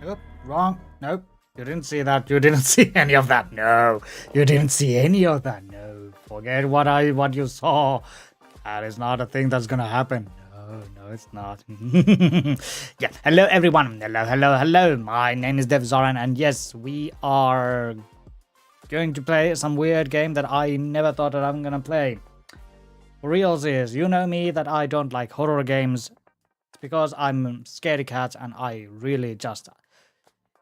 Nope, wrong. Nope. You didn't see that. You didn't see any of that. No. You didn't see any of that. No. Forget what you saw. That is not a thing that's gonna happen. No, it's not. Yeah. Hello everyone. Hello. My name is Devzoran, and yes, we are going to play some weird game that I never thought that I'm gonna play. For reals is, you know me that I don't like horror games. It's because I'm scaredy cat and I really just...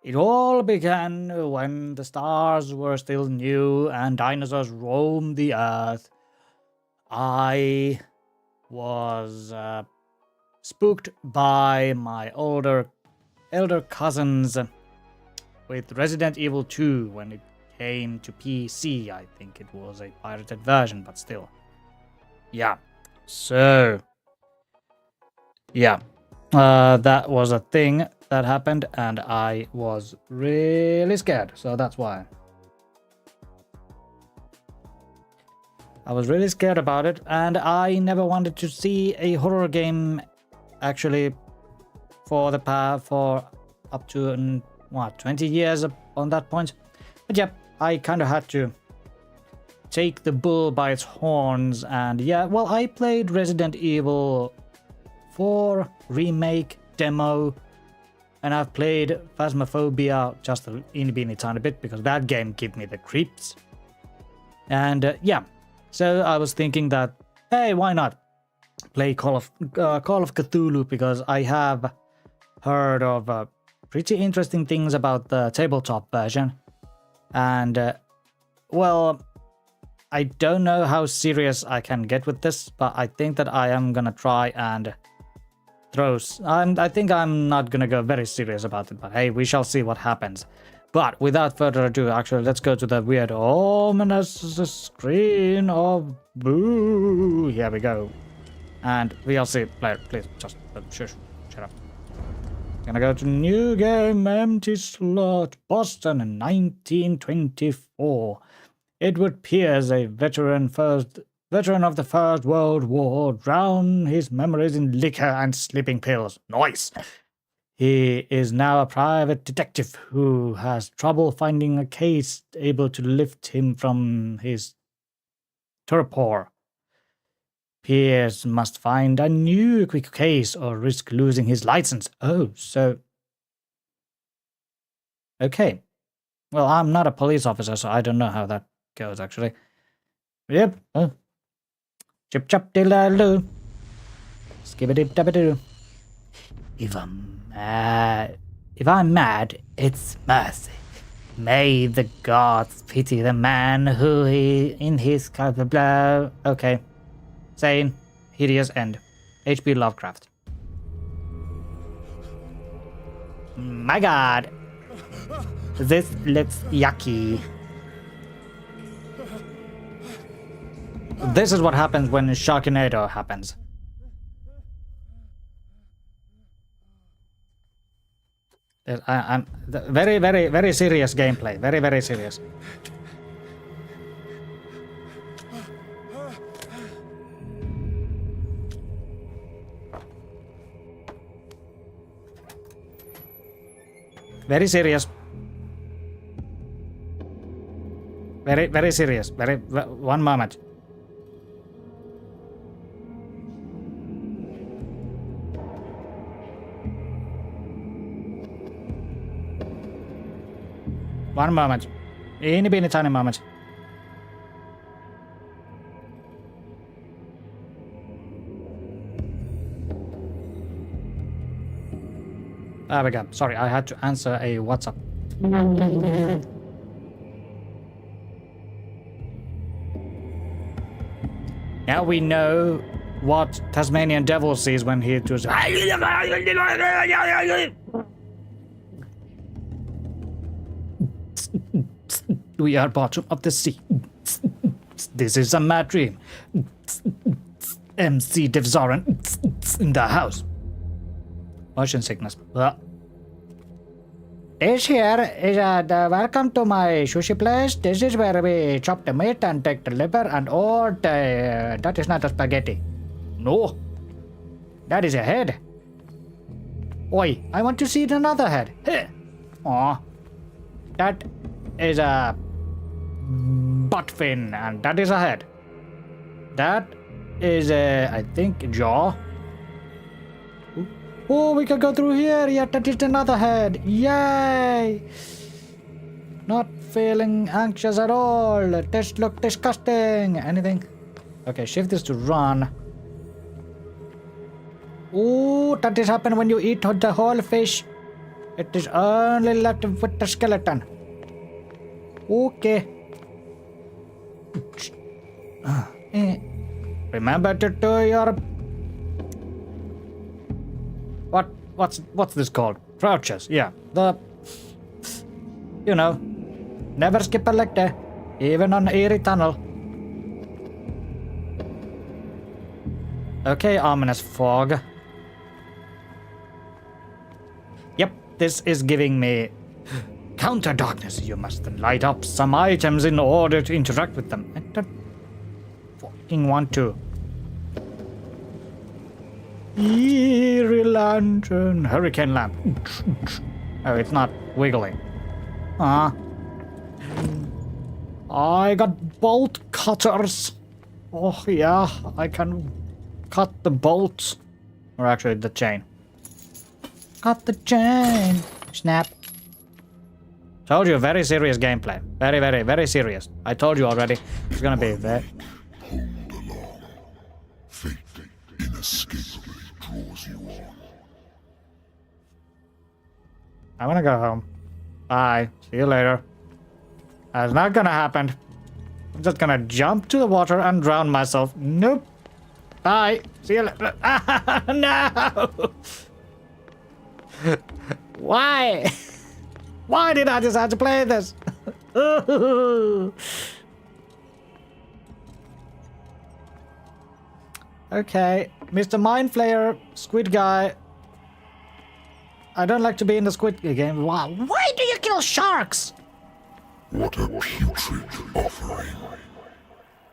It all began when the stars were still new and dinosaurs roamed the earth. I was spooked by my elder cousins with Resident Evil 2 when it came to PC. I think it was a pirated version, but still. Yeah. So, yeah. That was a thing that happened and I was really scared, so that's why. I was really scared about it, and I never wanted to see a horror game actually for up to 20 years on that point. But yeah, I kind of had to take the bull by its horns, and yeah, well, I played Resident Evil 4 remake demo, and I've played Phasmophobia just a teeny tiny bit because that game gave me the creeps. And yeah, so I was thinking that, hey, why not play Call of Cthulhu, because I have heard of pretty interesting things about the tabletop version. And well, I don't know how serious I can get with this, but I think that I am gonna try and I think I'm not gonna go very serious about it, but hey, we shall see what happens. But without further ado, actually, let's go to the weird ominous screen of boo. Here we go. And VLC player, please, just shush, shut up. Gonna go to new game, empty slot, Boston, 1924. Edward Pierce, a veteran of the First World War, drowned his memories in liquor and sleeping pills. Nice. He is now a private detective who has trouble finding a case able to lift him from his torpor. Pierce must find a new quick case or risk losing his license. Oh, so... Okay. Well, I'm not a police officer, so I don't know how that goes, actually. Yep. Chip chop diddle-doo. Skibbity-dabby-doo. If I'm mad, it's mercy. May the gods pity the man who in his blah. Okay. Sane. Hideous end. H.P. Lovecraft. My god. This looks yucky. This is what happens when Sharknado happens. I'm very serious gameplay. Very serious. Very serious. Very serious. One moment. One moment. Teeny tiny moment. There we go. Sorry, I had to answer a WhatsApp. Now we know what Tasmanian Devil sees when he does... We are bottom of the sea. This is a mad dream. MC Devzoran in the house. Motion sickness. This here is welcome to my sushi place. This is where we chop the meat and take the liver and all the... That is not a spaghetti. No. That is a head. Oi, I want to see another head. Aw. That is a butt fin, and that is a head. That is a, I think, jaw. Oh, we can go through here. Yeah, that is another head. Yay! Not feeling anxious at all. This look disgusting. Anything? Okay, shift this to run. Oh, that is happen when you eat the whole fish. It is only left with the skeleton. Okay. Remember to do your... What's this called? Crouches, yeah. You know. Never skip a leg day. Even on Erie Tunnel. Okay, ominous fog. Yep, this is giving me... Counter darkness. You must light up some items in order to interact with them. I don't fucking want to. Eerie lantern. Hurricane lamp. Oh, it's not wiggling. I got bolt cutters. Oh, yeah. I can cut the bolts. Or actually, the chain. Cut the chain. Snap. Told you, very serious gameplay. Very, very, very serious. I told you already. It's gonna be there. Hold along. Fate inescapably draws you on. I wanna go home. Bye. See you later. That's not gonna happen. I'm just gonna jump to the water and drown myself. Nope. Bye. See you later. No! Why? Why did I decide to play this? Okay, Mr. Mind Flayer, Squid Guy. I don't like to be in the Squid game. Wow. Why do you kill sharks? What a putrid offering.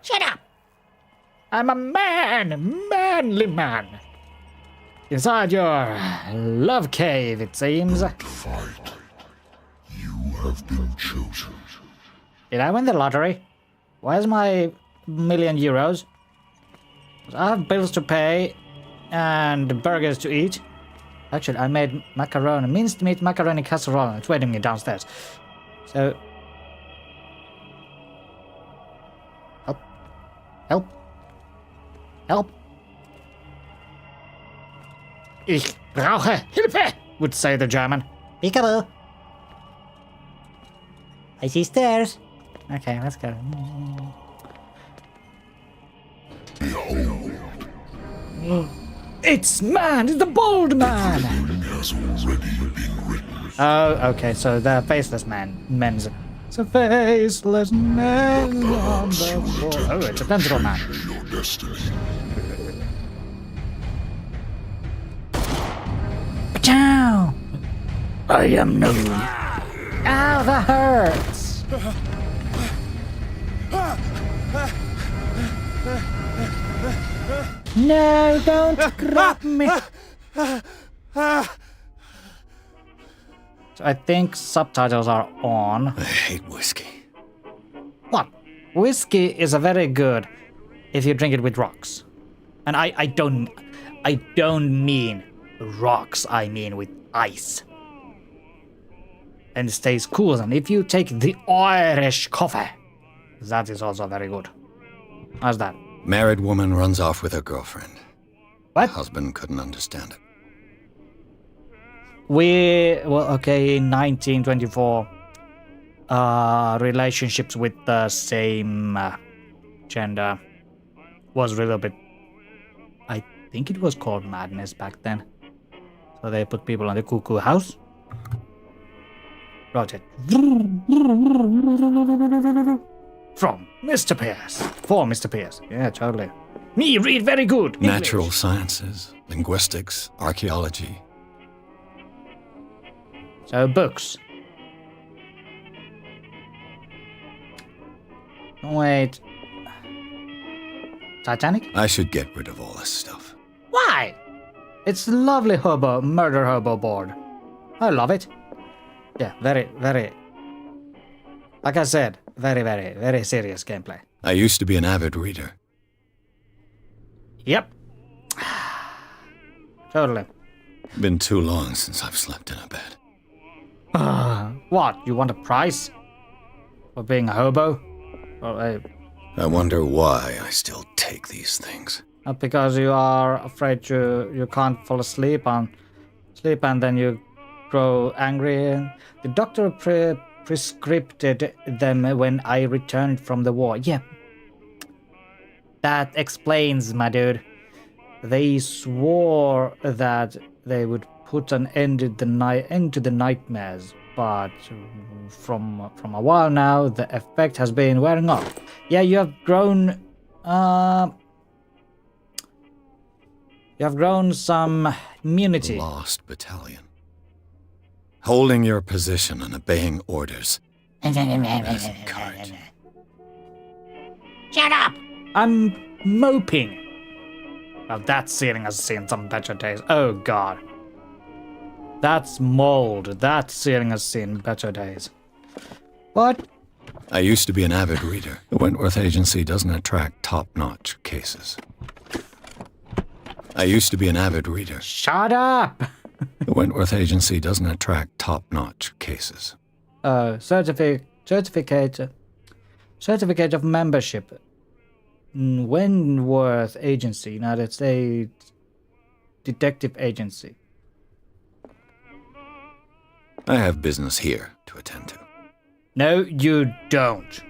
Shut up! I'm a man, manly man. Inside your love cave, it seems. Fight. You have been chosen. Did I win the lottery? Where's my €1,000,000? I have bills to pay and burgers to eat. Actually, I made macaroni, minced meat macaroni casserole. It's waiting me downstairs. So... Help. Help. Help. Ich brauche Hilfe, would say the German. Peekaboo. I see stairs. Okay, let's go. Behold. It's man! It's the bold man! Has already been written. Oh, okay, so the faceless men's. It's a faceless man on the floor. Oh, it's a tentacle man. Your destiny. Ciao! I am no. Ow, that hurts! No, don't grab me! So I think subtitles are on. I hate whiskey. What? Whiskey is a very good if you drink it with rocks. And I don't mean rocks, I mean with ice. And it stays cool. And if you take the Irish coffee, that is also very good. How's that? Married woman runs off with her girlfriend. What? Husband couldn't understand it. In 1924, relationships with the same gender was a little bit, I think it was called madness back then. So they put people on the cuckoo house. Rotate. From Mr. Pierce. For Mr. Pierce. Yeah, totally. Me read very good. English. Natural sciences, linguistics, archaeology. So books. Wait. Titanic? I should get rid of all this stuff. Why? It's a lovely murder hobo board. I love it. Yeah, very, very... Like I said, very, very, very serious gameplay. I used to be an avid reader. Yep. Totally. Been too long since I've slept in a bed. What? You want a prize? For being a hobo? Or I wonder why I still take these things. not because you are afraid you can't fall asleep and then you grow angry. The doctor prescribed them when I returned from the war. Yeah. That explains, my dude. They swore that they would put an end to the nightmares, but from a while now, the effect has been wearing off. Yeah, you have grown. You have grown some immunity. Lost battalion. Holding your position and obeying orders. As courage. Shut up! I'm moping. Well, that ceiling has seen some better days. Oh god. That's mold. That ceiling has seen better days. What? I used to be an avid reader. The Wentworth Agency doesn't attract top-notch cases. I used to be an avid reader. Shut up! The Wentworth Agency doesn't attract top-notch cases. Certificate of membership. Wentworth Agency, United States Detective Agency. I have business here to attend to. No, you don't.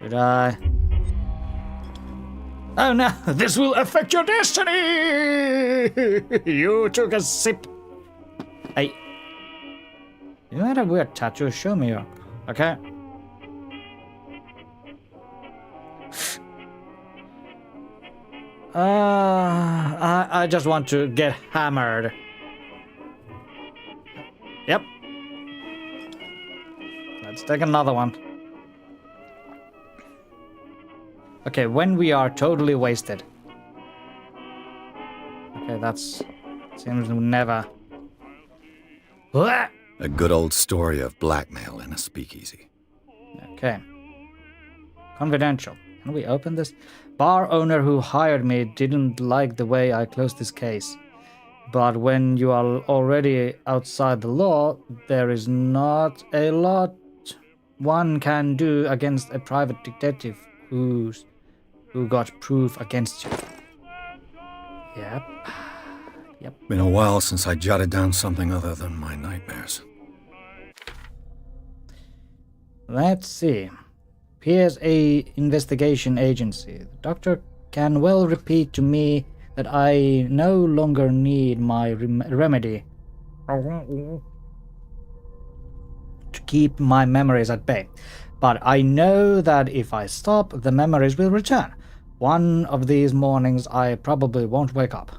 Should I? Oh no, this will affect your destiny! You took a sip. Hey. You had a weird tattoo, show me your. Okay. I just want to get hammered. Yep. Let's take another one. Okay, when we are totally wasted. Okay, that's... seems never... A good old story of blackmail in a speakeasy. Okay. Confidential. Can we open this? Bar owner who hired me didn't like the way I closed this case. But when you are already outside the law, there is not a lot one can do against a private detective who got proof against you. Yep. Been a while since I jotted down something other than my nightmares. Let's see. PSA investigation agency. The doctor can well repeat to me that I no longer need my remedy to keep my memories at bay. But I know that if I stop, the memories will return. One of these mornings I probably won't wake up.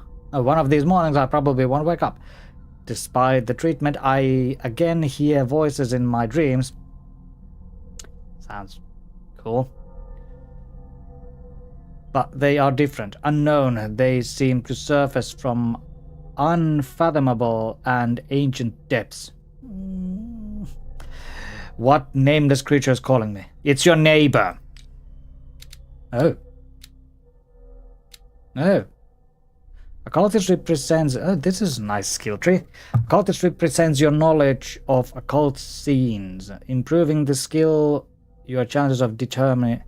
Despite the treatment, I again hear voices in my dreams. Sounds cool. But they are different, unknown. They seem to surface from unfathomable and ancient depths. What nameless creature is calling me? It's your neighbor. Oh. Oh. Occultist represents... Oh, this is a nice skill tree. Occultist represents your knowledge of occult scenes. Improving the skill, your chances of determining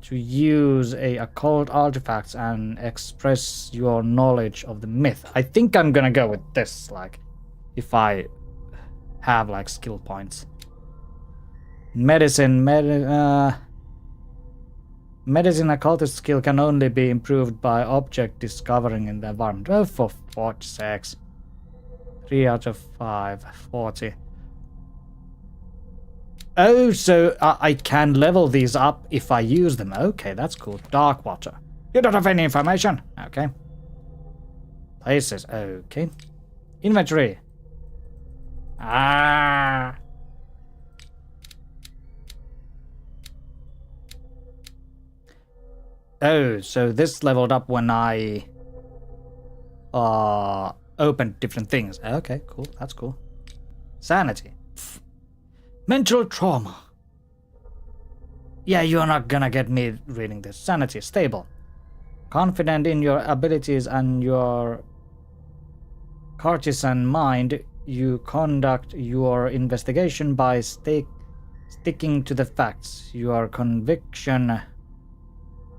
to use a occult artifacts and express your knowledge of the myth. I think I'm gonna go with this, like, if I have, like, skill points. Medicine occultist skill can only be improved by object discovering in the environment. Oh, for 46. 3 out of 5. 40. Oh, so I can level these up if I use them. Okay, that's cool. Dark water. You don't have any information. Okay. Places. Okay. Inventory. Ah. Oh, so this leveled up when I opened different things. Okay, cool. That's cool. Sanity. Pff. Mental trauma. Yeah, you're not gonna get me reading this. Sanity. Stable. Confident in your abilities and your courtesan mind, you conduct your investigation by sticking to the facts. Your conviction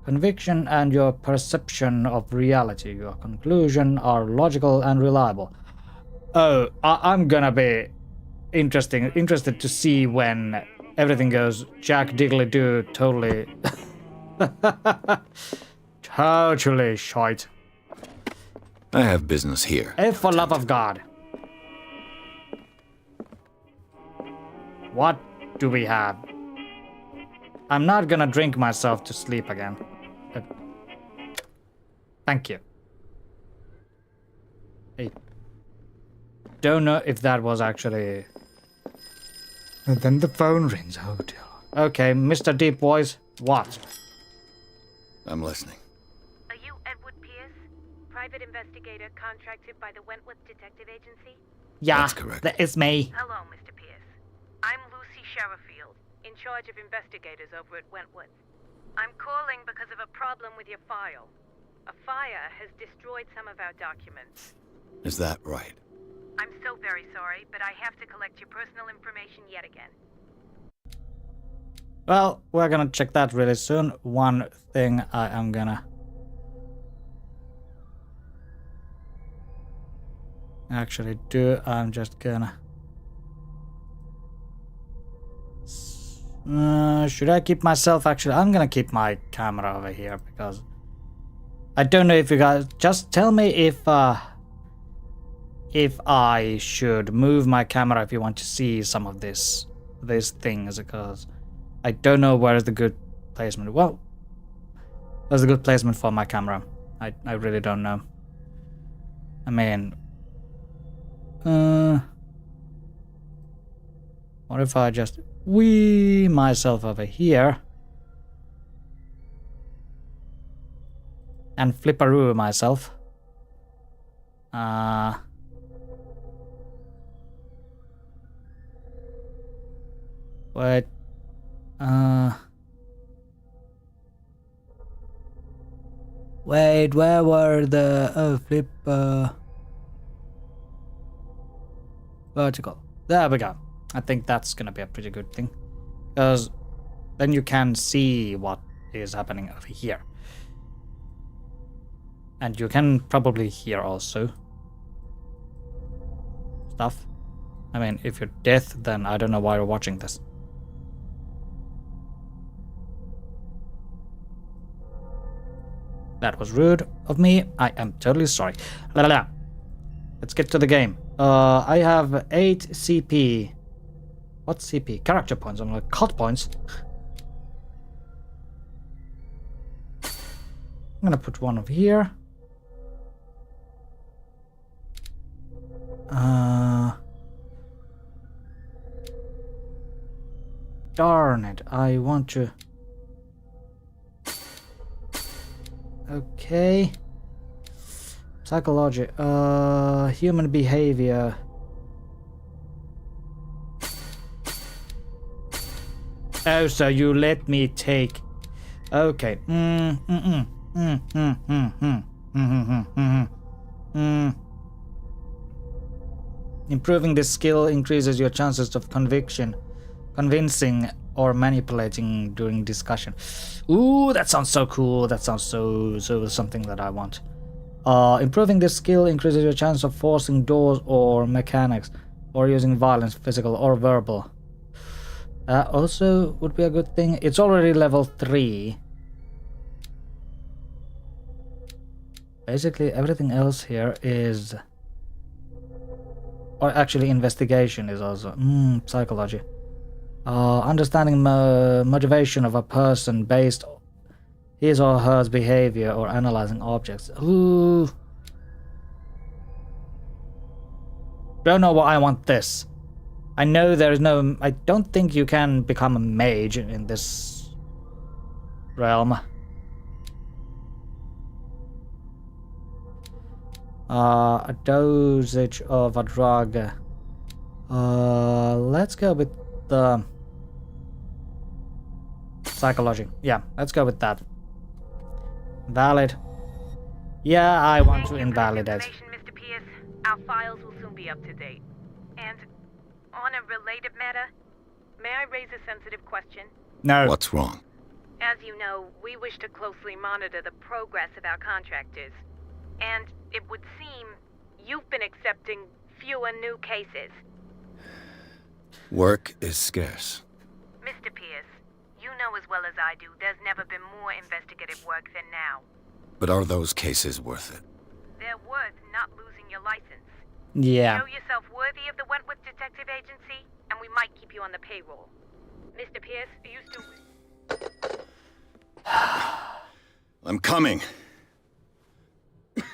and your perception of reality, your conclusion are logical and reliable. Oh, I'm gonna be interested to see when everything goes Jack Diggly-Doo totally totally shite. I have business here. For love of God. What do we have? I'm not gonna drink myself to sleep again. Thank you. Hey. Don't know if that was actually... And then the phone rings. Oh dear. Okay, Mr. Deep Voice, what? I'm listening. Are you Edward Pierce, private investigator contracted by the Wentworth Detective Agency? Yeah, That's correct. that is me. Hello, Mr. Pierce. I'm Lucy Sherifield, in charge of investigators over at Wentworth. I'm calling because of a problem with your file. A fire has destroyed some of our documents. Is that right? I'm so very sorry, but I have to collect your personal information yet again. Well, we're gonna check that really soon. One thing I am gonna actually do, I'm just gonna... should I keep myself? Actually, I'm gonna keep my camera over here because I don't know if you guys... Just tell me if I should move my camera if you want to see some of these things, because I don't know where is the good placement. Well, there's a good placement for my camera. I really don't know. I mean, what if I just wee myself over here and flipperoo myself? Wait. Wait, where were the flip vertical? There we go. I think that's gonna be a pretty good thing, because then you can see what is happening over here, and you can probably hear also stuff. I mean, if you're deaf, then I don't know why you're watching this. That was rude of me. I am totally sorry. La la la. Let's get to the game. I have 8 CP. What's CP? Character points. I'm like, cut points. I'm gonna put one over here. Darn it. I want to... Okay. Psychology. Human behavior. Oh, so you let me take... Okay. Improving this skill increases your chances of convincing or manipulating during discussion. Ooh, that sounds so cool. That sounds so something that I want. Improving this skill increases your chance of forcing doors or mechanics, or using violence, physical or verbal. Also would be a good thing. It's already level 3. Basically everything else here is... Or actually investigation is also... psychology. Understanding motivation of a person based on his or her behavior or analyzing objects. Ooh. Don't know why I want this. I know there is no... I don't think you can become a mage in this realm. A dosage of a drug. Let's go with the psychology. Yeah, let's go with that. Valid. Yeah, I want to Thank you for this invalidate. information, Mr. Pierce. Our files will soon be up to date. And on a related matter, may I raise a sensitive question? No. What's wrong? As you know, we wish to closely monitor the progress of our contractors. And it would seem you've been accepting fewer new cases. Work is scarce. Mr. Pierce, you know as well as I do there's never been more investigative work than now. But are those cases worth it? They're worth not losing your license. Yeah. Show yourself worthy of the Wentworth Detective Agency, and we might keep you on the payroll. Mr. Pierce, are you still... I'm coming.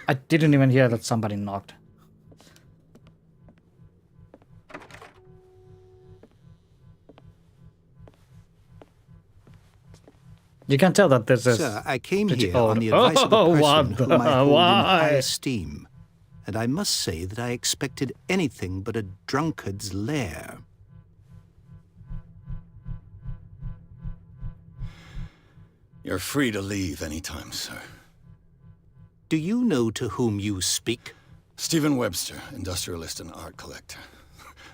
I didn't even hear that somebody knocked. You can tell that this is... Sir, I came pretty here old. on the advice of a Oh, person what whom I hold in why? high esteem. And I must say that I expected anything but a drunkard's lair. You're free to leave anytime, sir. Do you know to whom you speak? Stephen Webster, industrialist and art collector.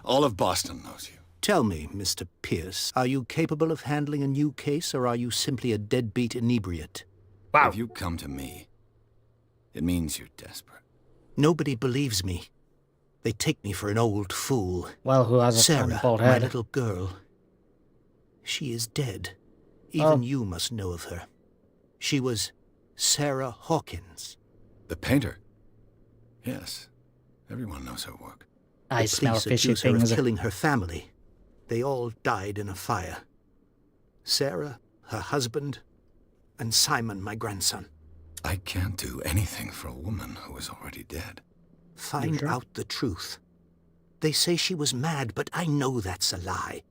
All of Boston knows you. Tell me, Mr. Pierce, are you capable of handling a new case, or are you simply a deadbeat inebriate? Wow. If you come to me, it means you're desperate. Nobody believes me. They take me for an old fool. Well, who has a Sarah, bald my head? little girl. She is dead. Even you must know of her. She was Sarah Hawkins. The painter? Yes. Everyone knows her work. I The smell police fishy accuse her of things. killing her family. They all died in a fire. Sarah, her husband, and Simon, my grandson. I can't do anything for a woman who is already dead. Find sure? out the truth. They say she was mad, but I know that's a lie.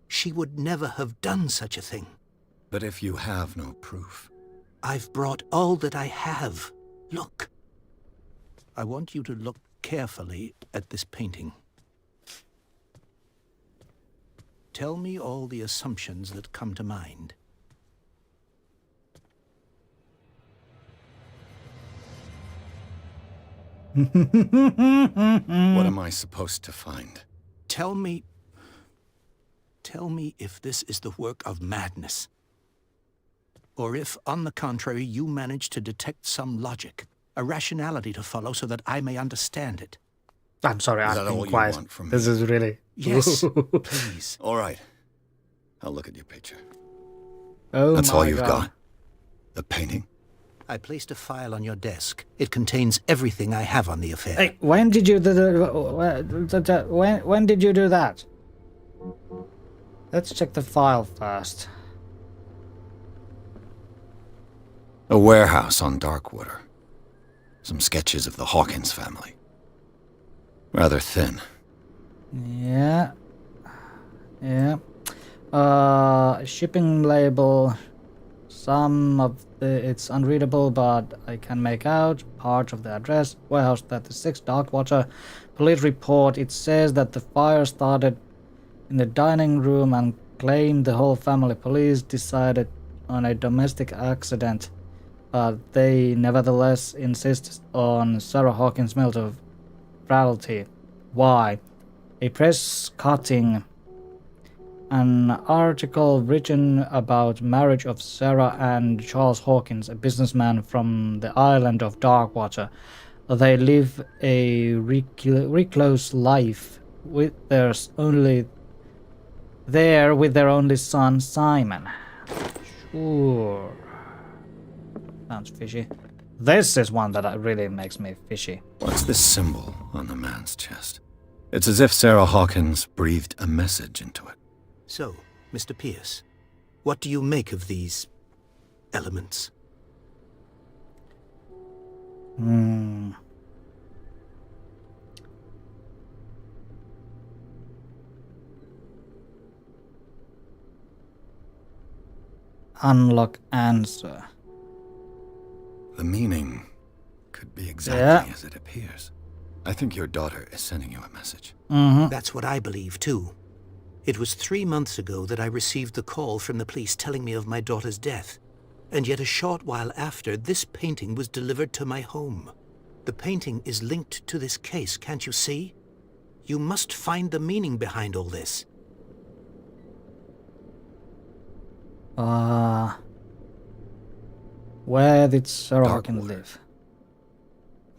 She would never have done such a thing. But if you have no proof... I've brought all that I have. Look. I want you to look carefully at this painting. Tell me all the assumptions that come to mind. What am I supposed to find? Tell me if this is the work of madness. Or if, on the contrary, you manage to detect some logic, a rationality to follow so that I may understand it. I'm sorry, Is I've that all been you quiet. want from This me? is really... Yes, please. All right. I'll look at your picture. Oh That's my all you've God. got? The painting? I placed a file on your desk. It contains everything I have on the affair. Hey, when did you do when did you do that? Let's check the file first. A warehouse on Darkwater. Some sketches of the Hawkins family. Rather thin. Yeah. Yeah. Shipping label. Some of it's unreadable, but I can make out part of the address. Warehouse 36, Darkwater. Police report. It says that the fire started in the dining room and claimed the whole family. Police decided on a domestic accident, but they nevertheless insist on Sarah Hawkins' mental of frailty. Why? A press cutting. An article written about marriage of Sarah and Charles Hawkins, a businessman from the island of Darkwater. They live a recluse life with their only son Simon. Sure. Sounds fishy. This is one that really makes me fishy. What's this symbol on the man's chest? It's as if Sarah Hawkins breathed a message into it. So, Mr. Pierce, what do you make of these elements? Unlock answer. The meaning could be exactly as it appears. I think your daughter is sending you a message. That's what I believe, too. It was 3 months ago that I received the call from the police telling me of my daughter's death. And yet a short while after, this painting was delivered to my home. The painting is linked to this case, can't you see? You must find the meaning behind all this. Where did Sarah Hawkins Darkwater. live?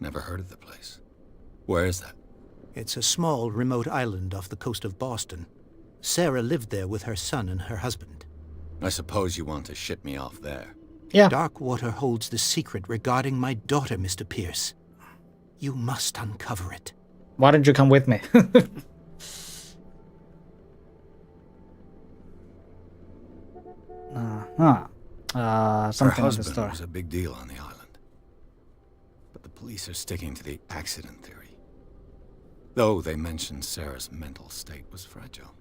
Never heard of the place. Where is that? It's a small, remote island off the coast of Boston. Sarah lived there with her son and her husband. I suppose you want to ship me off there. Yeah. Darkwater holds the secret regarding my daughter, Mr. Pierce. You must uncover it. Why don't you come with me? Her Something in the husband story. was a big deal on the island. But the police are sticking to the accident theory. Though they mentioned Sarah's mental state was fragile.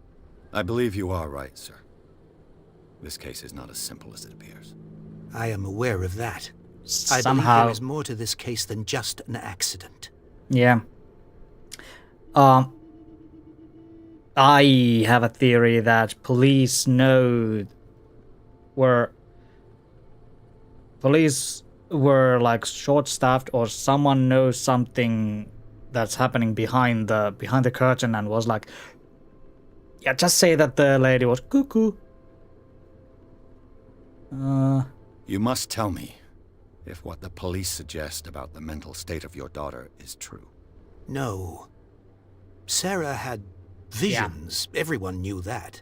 I believe you are right, sir. This case is not as simple as it appears. I am aware of that. I believe Somehow. there is more to this case than just an accident. Yeah. I have a theory that police were like short-staffed, or someone knows something that's happening behind the curtain and was like, yeah, just say that the lady was cuckoo. You must tell me if what the police suggest about the mental state of your daughter is true. No. Sarah had visions. Everyone knew that.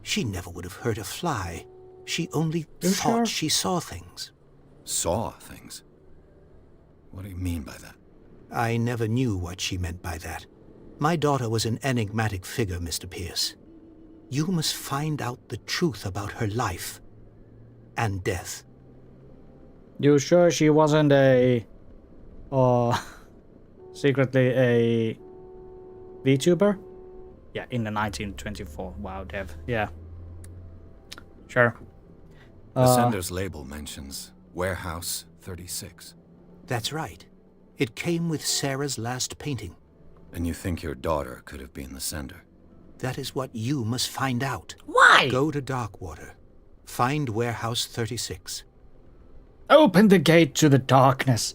She never would have hurt a fly. She only You thought sure? she saw things. Saw things? What do you mean by that? I never knew what she meant by that. My daughter was an enigmatic figure, Mr. Pierce. You must find out the truth about her life and death. You sure she wasn't secretly a VTuber? Yeah, in the 1924. Wow, Dev. Yeah. Sure. The sender's label mentions Warehouse 36. That's right. It came with Sarah's last painting. And you think your daughter could have been the sender? That is what you must find out. Why? Go to Darkwater. Find Warehouse 36. Open the gate to the darkness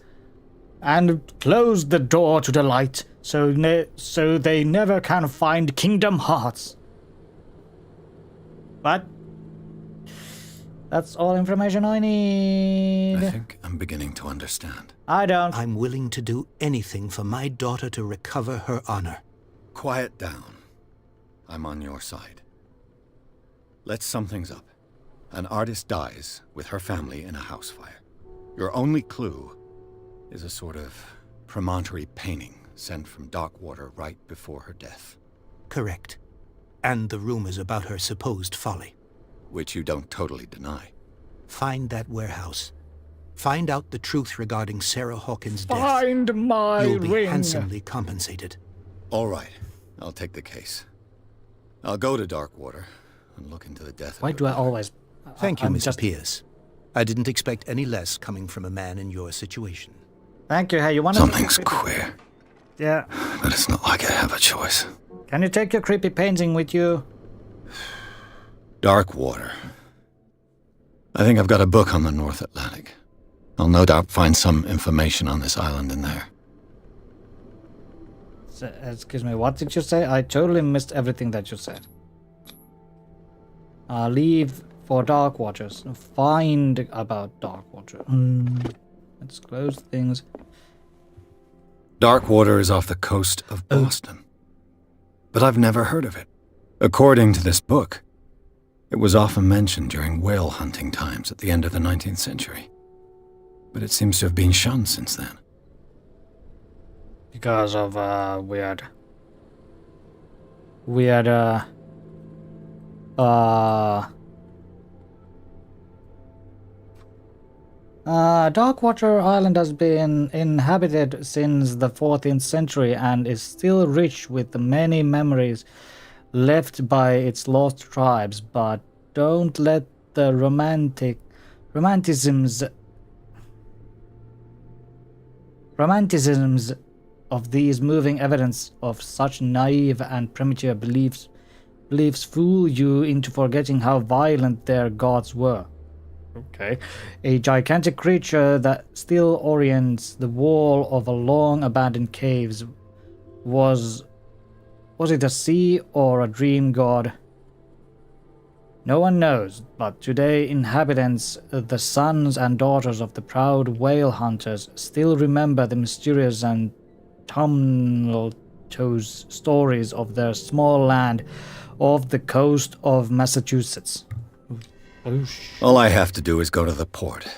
and close the door to the light, so they never can find Kingdom Hearts. What? That's all information I need. I think I'm beginning to understand. I don't. I'm willing to do anything for my daughter to recover her honor. Quiet down. I'm on your side. Let's sum things up. An artist dies with her family in a house fire. Your only clue is a sort of promontory painting sent from Darkwater right before her death. Correct. And the rumors about her supposed folly. Which you don't totally deny. Find that warehouse. Find out the truth regarding Sarah Hawkins' death. Find my You'll be ring. handsomely compensated. All right, I'll take the case. I'll go to Darkwater and look into the death Why of do your I daughter. always... Thank you, I'm Mr. just- Pierce. I didn't expect any less coming from a man in your situation. Thank you. Hey, you want Something's queer, Yeah. but it's not like I have a choice. Can you take your creepy painting with you? Darkwater. I think I've got a book on the North Atlantic. I'll no doubt find some information on this island in there. Excuse me, what did you say? I totally missed everything that you said. Leave for Darkwaters. Find about Darkwater. Let's close things. Darkwater is off the coast of Boston. But I've never heard of it. According to this book, it was often mentioned during whale hunting times at the end of the 19th century. But it seems to have been shunned since then. Because of weird Darkwater Island has been inhabited since the 14th century and is still rich with many memories left by its lost tribes, but don't let the romanticisms romanticisms of these moving evidence of such naive and primitive beliefs fool you into forgetting how violent their gods were. Okay. A gigantic creature that still orients the wall of a long abandoned caves. Was it a sea or a dream god? No one knows, but today inhabitants, the sons and daughters of the proud whale hunters, still remember the mysterious and tumultuous stories of their small land off the coast of Massachusetts. All I have to do is go to the port.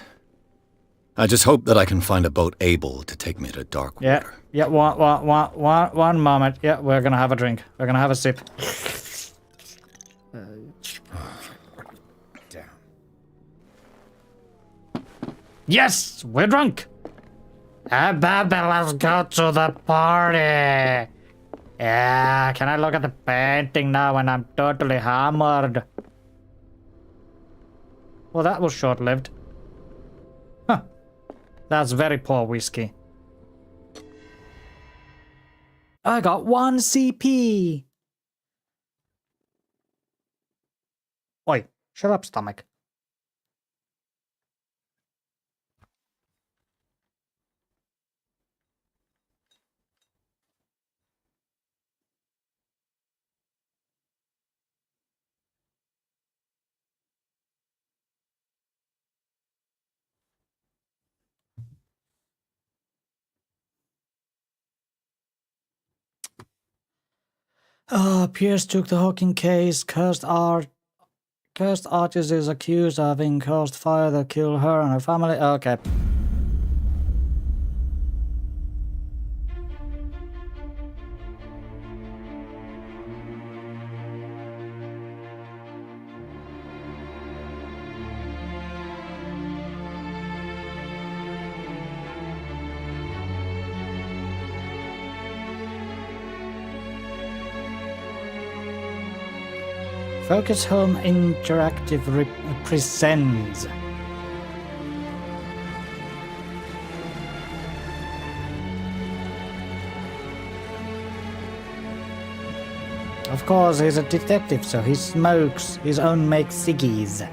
I just hope that I can find a boat able to take me to dark water. Yeah, one moment. Yeah, we're gonna have a drink. We're gonna have a sip. Damn. Yes, we're drunk. Baby, let's go to the party. Yeah, can I look at the painting now when I'm totally hammered? Well, that was short-lived. Huh. That's very poor whiskey. I got 1 CP. Oi, shut up, stomach. Pierce took the Hawking case. Cursed artist is accused of having caused fire that killed her and her family. Okay. Focus Home Interactive presents. Of course, he's a detective, so he smokes his own make ciggies.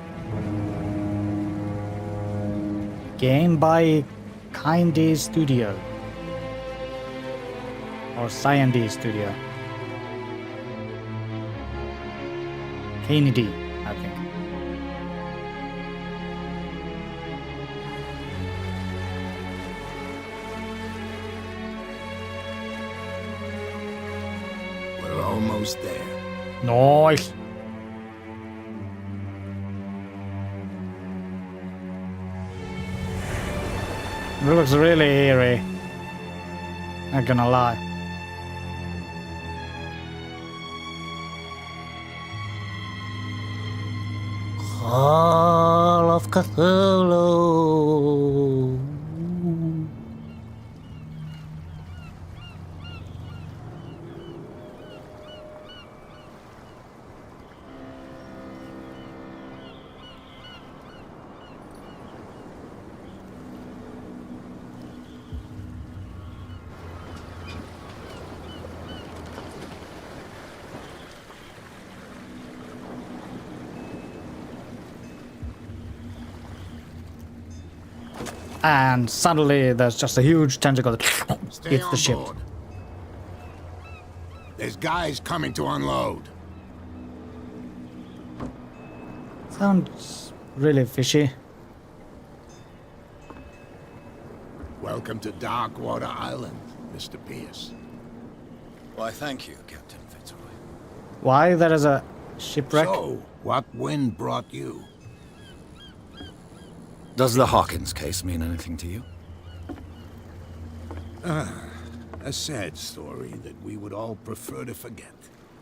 Game by Kindy Studio. Or Cyandy Studio. Kennedy, I think. We're almost there. Nice. It looks really eerie. Not gonna lie. Call of Cthulhu. And suddenly there's just a huge tentacle that Stay hits on the ship. board. There's guys coming to unload. Sounds really fishy. Welcome to Darkwater Island, Mr. Pierce. Why, thank you, Captain Fitzroy. Why there is a shipwreck? So, what wind brought you? Does the Hawkins case mean anything to you? A sad story that we would all prefer to forget.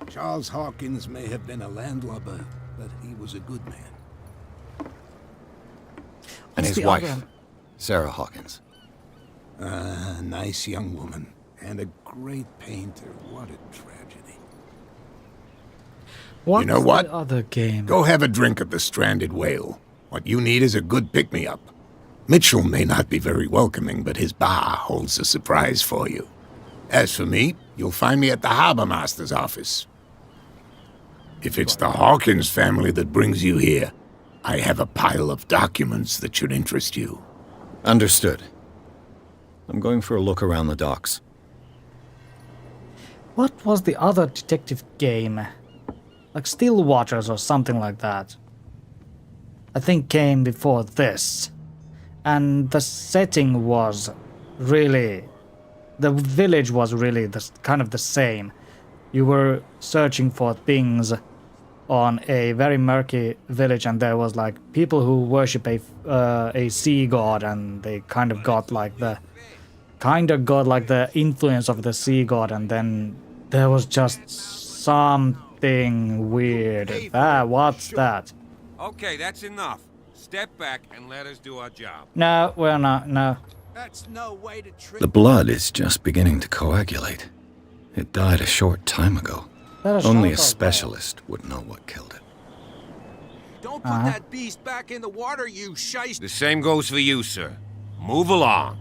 Charles Hawkins may have been a landlubber, but he was a good man. And his the wife, other? Sarah Hawkins. A nice young woman, and a great painter. What a tragedy. What's You know what? the other game? Go have a drink at the Stranded Whale. What you need is a good pick-me-up. Mitchell may not be very welcoming, but his bar holds a surprise for you. As for me, you'll find me at the harbor master's office. If it's the Hawkins family that brings you here, I have a pile of documents that should interest you. Understood. I'm going for a look around the docks. What was the other detective game? Like Still Waters or something like that. I think came before this. And the setting was really... The village was really kind of the same. You were searching for things on a very murky village, and there was like people who worship a sea god, and they kind of got like the influence of the sea god, and then there was just something weird. What's that? Okay, that's enough. Step back and let us do our job. No, we're not. No. That's no way to treat... The blood is just beginning to coagulate. It died a short time ago. Only a specialist would know what killed it. Don't put that beast back in the water, you shyster! The same goes for you, sir. Move along.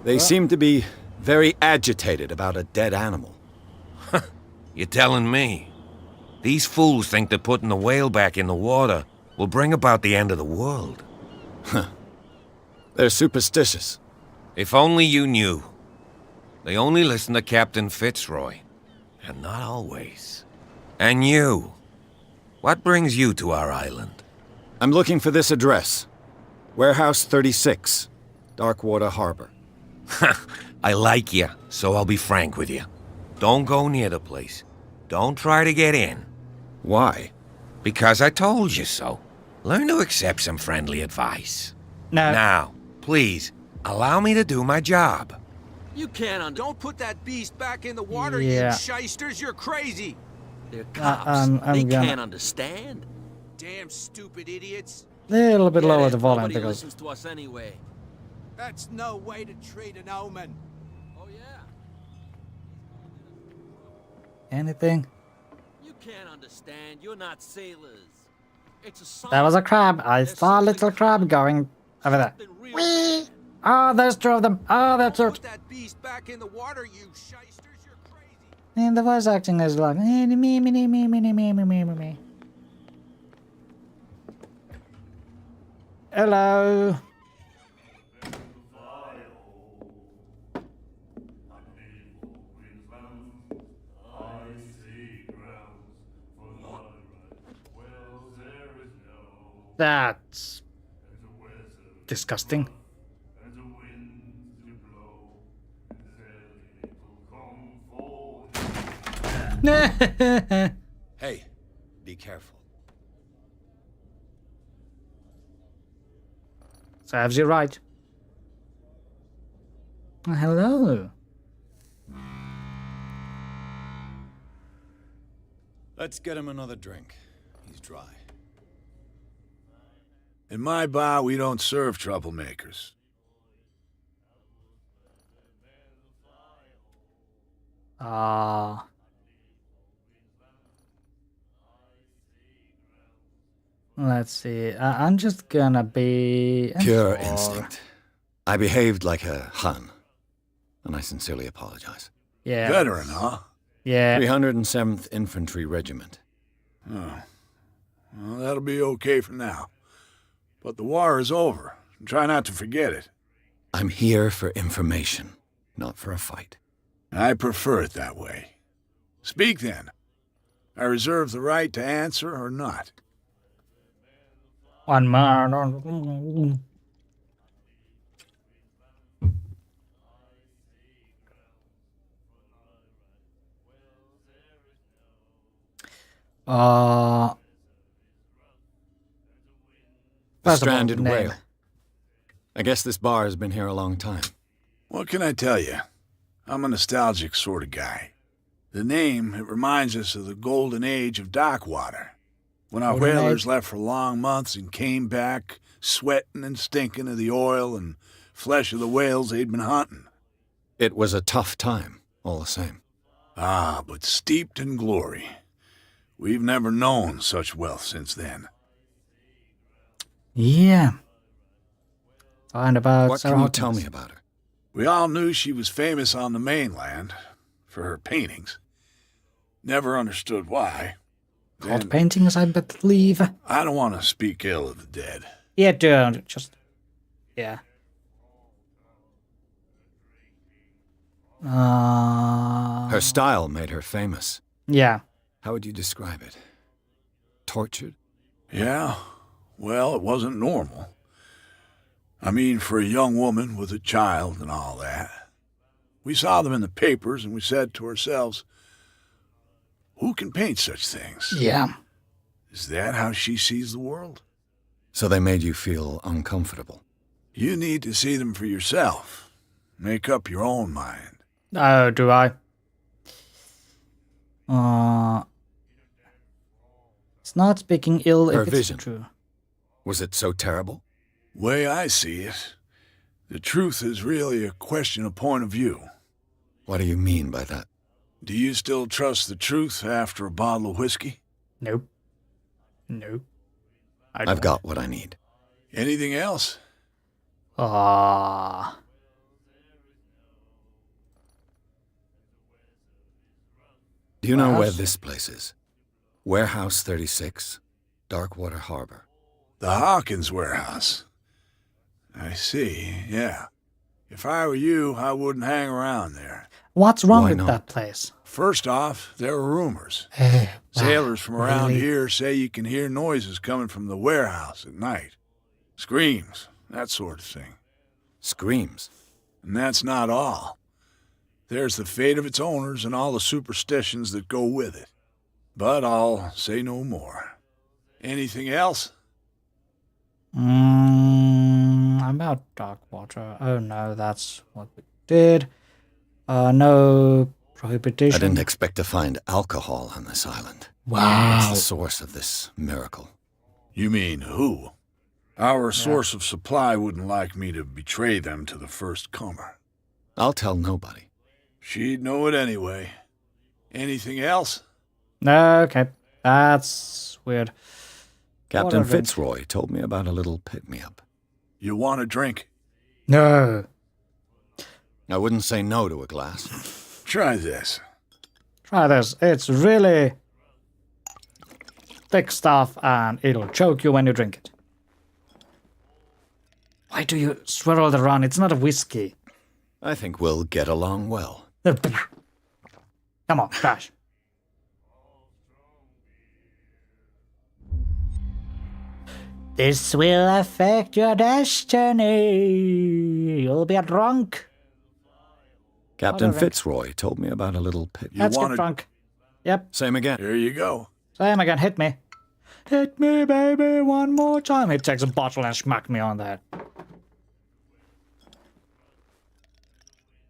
They seem to be very agitated about a dead animal. You're telling me? These fools think that putting the whale back in the water will bring about the end of the world. They're superstitious. If only you knew. They only listen to Captain Fitzroy. And not always. And you. What brings you to our island? I'm looking for this address. Warehouse 36, Darkwater Harbor. I like you, so I'll be frank with you. Don't go near the place. Don't try to get in. Why? Because I told you so. Learn to accept some friendly advice. No. Now, please, allow me to do my job. You can't Don't put that beast back in the water, Yeah. you shysters! You're crazy! They're cops. I'm They gonna- can't understand. Damn stupid idiots! Little bit lower the volume Nobody because listens to us anyway. That's no way to treat an omen! Oh yeah. anything. You can't understand. You're not sailors. It's a sign. There was a crab. I There's saw a little something crab wrong. going over there. Something real bad. Oh, there's two of them. Oh, that's Put it. that beast back in the water, you shysters! You're crazy! And the voice acting is like me, me, me, me, me, me, me, me, me, me. Hello. That's disgusting. Hey, be careful. Serves you right. Hello. Let's get him another drink. He's dry. In my bar, we don't serve troublemakers. Let's see. I'm just gonna be Pure sure. instinct. I behaved like a Hun, and I sincerely apologize. Yeah. Veteran, huh? Yeah. 307th Infantry Regiment. Oh. Well, that'll be okay for now. But the war is over. Try not to forget it. I'm here for information, not for a fight. I prefer it that way. Speak then. I reserve the right to answer or not. One more. A First of all, stranded name. whale. I guess this bar has been here a long time. What can I tell you? I'm a nostalgic sort of guy. The name, it reminds us of the golden age of Darkwater. When our Golden whalers age? left for long months and came back, sweating and stinking of the oil and flesh of the whales they'd been hunting. It was a tough time, all the same. Ah, but steeped in glory. We've never known such wealth since then. Yeah. Find about What Sarah can you Hawkins. tell me about her? We all knew she was famous on the mainland for her paintings. Never understood why. Called Then, paintings, I believe. I don't want to speak ill of the dead. Yeah, don't. Just... Yeah. Her style made her famous. Yeah. How would you describe it? Tortured? Yeah, well, it wasn't normal. I mean, for a young woman with a child and all that. We saw them in the papers and we said to ourselves, who can paint such things? Yeah. Is that how she sees the world? So they made you feel uncomfortable. You need to see them for yourself. Make up your own mind. Oh, do I? It's not speaking ill Her if it's vision. true. Was it so terrible? Way I see it, the truth is really a question of point of view. What do you mean by that? Do you still trust the truth after a bottle of whiskey? Nope. Nope. I've got what I need. Anything else? Ah. Do you know where Warehouse? this place is? Warehouse 36, Darkwater Harbor. The Hawkins warehouse. I see, yeah. If I were you, I wouldn't hang around there. What's wrong Why with not? that place? First off, there are rumors. Wow, Sailors from around really? here say you can hear noises coming from the warehouse at night. Screams, that sort of thing. Screams. And that's not all. There's the fate of its owners and all the superstitions that go with it. But I'll say no more. Anything else? About Darkwater. Oh no, that's what we did. No prohibition. I didn't expect to find alcohol on this island. Wow. What's the source of this miracle? You mean who? Our source of supply wouldn't like me to betray them to the first comer. I'll tell nobody. She'd know it anyway. Anything else? Okay, that's weird. Captain What a drink. Fitzroy told me about a little pick-me-up. You want a drink? No. I wouldn't say no to a glass. Try this. Try this. It's really thick stuff and it'll choke you when you drink it. Why do you swirl it around? It's not a whiskey. I think we'll get along well. Come on, crash. This will affect your destiny. You'll be a drunk. Captain What a drink. Fitzroy told me about a little pick. Let's wanna- get drunk. Yep. Same again. Here you go. Same again. Hit me. Hit me, baby, one more time. He takes a bottle and smack me on the head.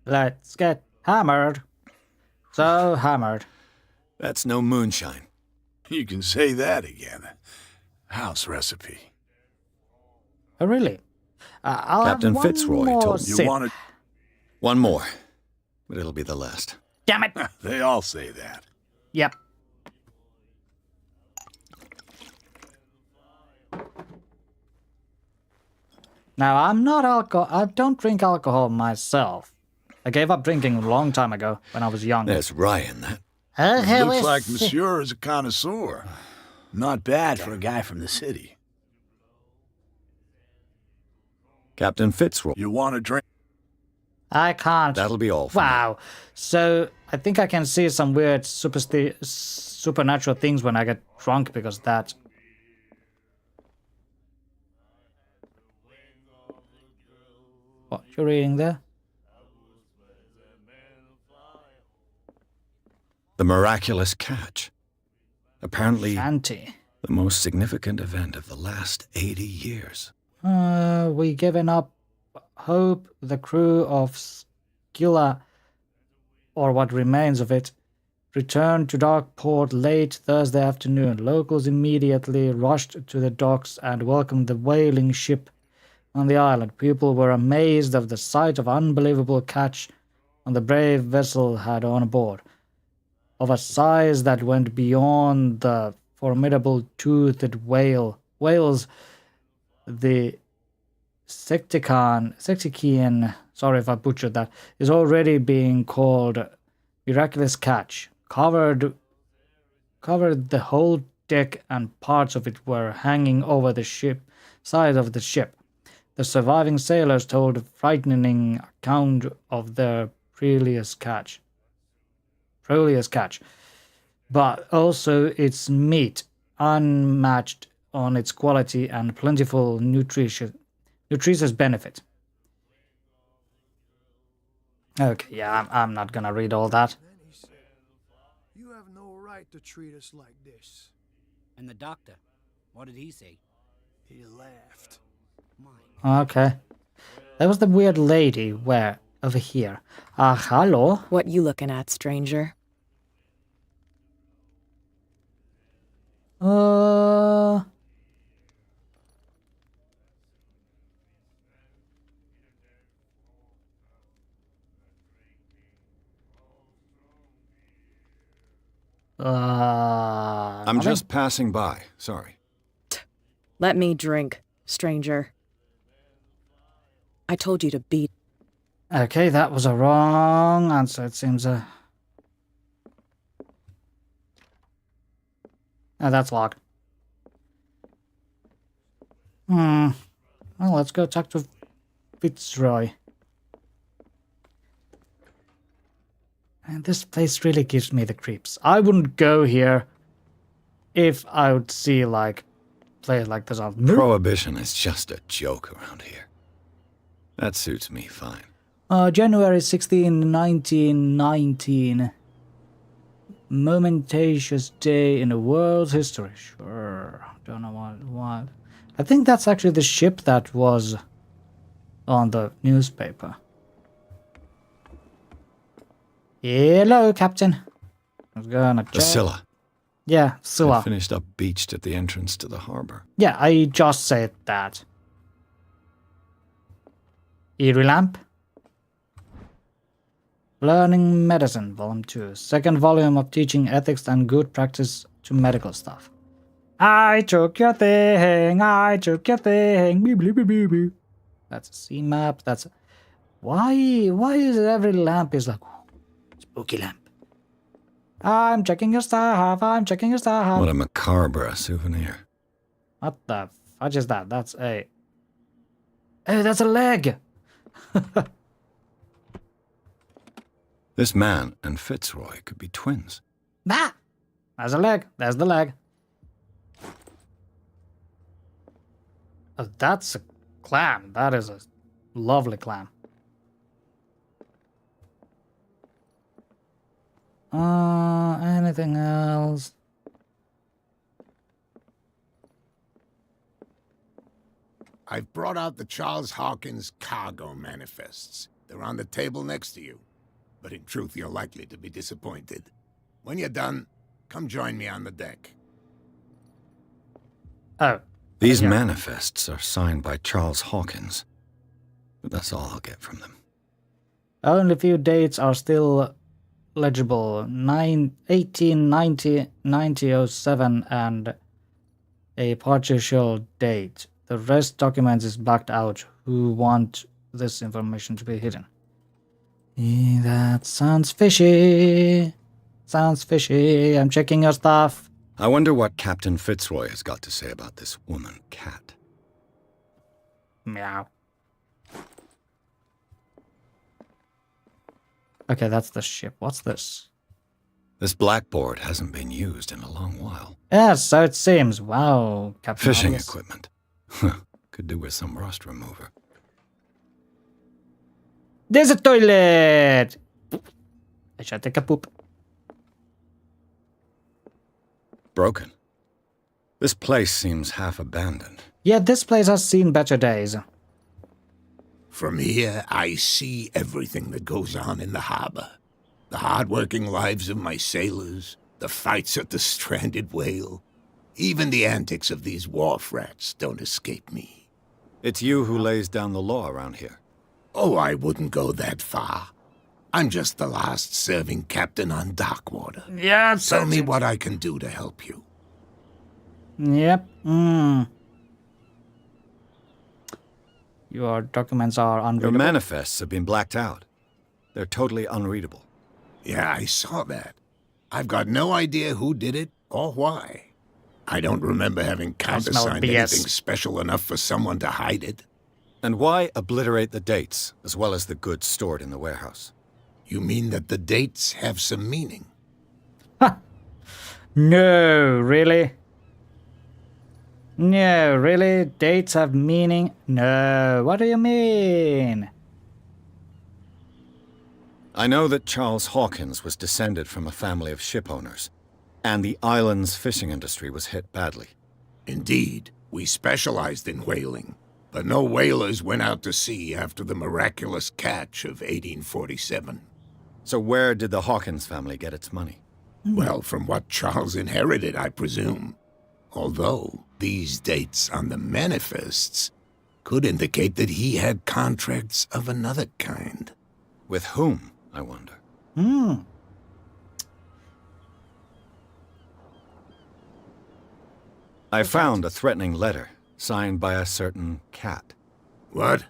Let's get hammered. So hammered. That's no moonshine. You can say that again. House recipe. Oh, really? I'll Captain have one Fitzroy more told You sip. want it? One more, but it'll be the last. Damn it. They all say that. Yep. Now, I'm not alcohol. I don't drink alcohol myself. I gave up drinking a long time ago when I was young. There's rye in that. Looks like Monsieur is a connoisseur. Not bad for a guy from the city. Captain Fitzroy. You want a drink? I can't. That'll be all for me. Wow. So I think I can see some weird supernatural things when I get drunk because of that. What you reading there? The miraculous catch. Apparently, Shanty. the most significant event of the last 80 years. We given up hope. The crew of Scylla, or what remains of it, returned to Dockport late Thursday afternoon. Locals immediately rushed to the docks and welcomed the whaling ship on the island. People were amazed of the sight of unbelievable catch on the brave vessel had on board. of a size that went beyond the formidable toothed whales, the Sectician, sorry if I butchered that, is already being called miraculous catch. Covered the whole deck and parts of it were hanging over the side of the ship. The surviving sailors told a frightening account of their previous catch. But also its meat, unmatched on its quality and plentiful nutritious benefit. Okay, yeah, I'm not gonna read all that. Then he said, "You have no right to treat us like this." And the doctor, what did he say? He laughed. Okay. That was the weird lady. Where? Over here. Hello? What you looking at, stranger? I'm just passing by. Sorry. Let me drink, stranger. I told you to beat. Okay, that was a wrong answer, it seems. Oh, that's locked. Well, let's go talk to Fitzroy. And this place really gives me the creeps. I wouldn't go here if I would see, like, players like this on. Prohibition is just a joke around here. That suits me fine. January 16, 1919. Momentous day in the world's history. Sure. Don't know what. I think that's actually the ship that was on the newspaper. Hello, Captain. I was gonna check. The Scylla. Yeah, Scylla. Finished up beached at the entrance to the harbor. Yeah, I just said that. Eerie Lamp. Learning Medicine, Volume 2. Second volume of Teaching Ethics and Good Practice to Medical Staff. I took your thing, I took your thing. Beep, beep, beep, beep, beep. That's a sea map. That's a... Why is every lamp is like spooky lamp? I'm checking your stuff. I'm checking your stuff. What a macabre souvenir. What the fudge is that? That's a... Hey, that's a leg. This man and Fitzroy could be twins. Ah! There's a leg. There's the leg. Oh, that's a clam. That is a lovely clam. Anything else? I've brought out the Charles Hawkins cargo manifests. They're on the table next to you. But in truth, you're likely to be disappointed. When you're done, come join me on the deck. Oh. These manifests are signed by Charles Hawkins. But that's all I'll get from them. Only few dates are still legible. 1890, 1907, and a partial date. The rest documents is blacked out. Who want this information to be hidden? That sounds fishy. Sounds fishy. I'm checking your stuff. I wonder what Captain Fitzroy has got to say about this woman, Cat. Meow. Okay, that's the ship. What's this? This blackboard hasn't been used in a long while. Yes, so it seems. Wow, Captain Fishing Obvious. equipment. Could do with some rust remover. There's a toilet! I should take a poop. Broken. This place seems half abandoned. Yeah, this place has seen better days. From here, I see everything that goes on in the harbor. The hard-working lives of my sailors, the fights at the stranded whale. Even the antics of these wharf rats don't escape me. It's you who lays down the law around here. Oh, I wouldn't go that far. I'm just the last serving captain on Darkwater. Yeah, Tell me what I can do to help you. Yep. Your documents are Your unreadable. manifests have been blacked out. They're totally unreadable. Yeah, I saw that. I've got no idea who did it or why. I don't remember having countersigned BS. anything special enough for someone to hide it. And why obliterate the dates, as well as the goods stored in the warehouse? You mean that the dates have some meaning? No, really? No, really? Dates have meaning? No, what do you mean? I know that Charles Hawkins was descended from a family of ship owners, and the island's fishing industry was hit badly. Indeed, we specialized in whaling, but no whalers went out to sea after the miraculous catch of 1847. So where did the Hawkins family get its money? Well, from what Charles inherited, I presume. Although these dates on the manifests could indicate that he had contracts of another kind. With whom, I wonder? I found a threatening letter, signed by a certain cat. What?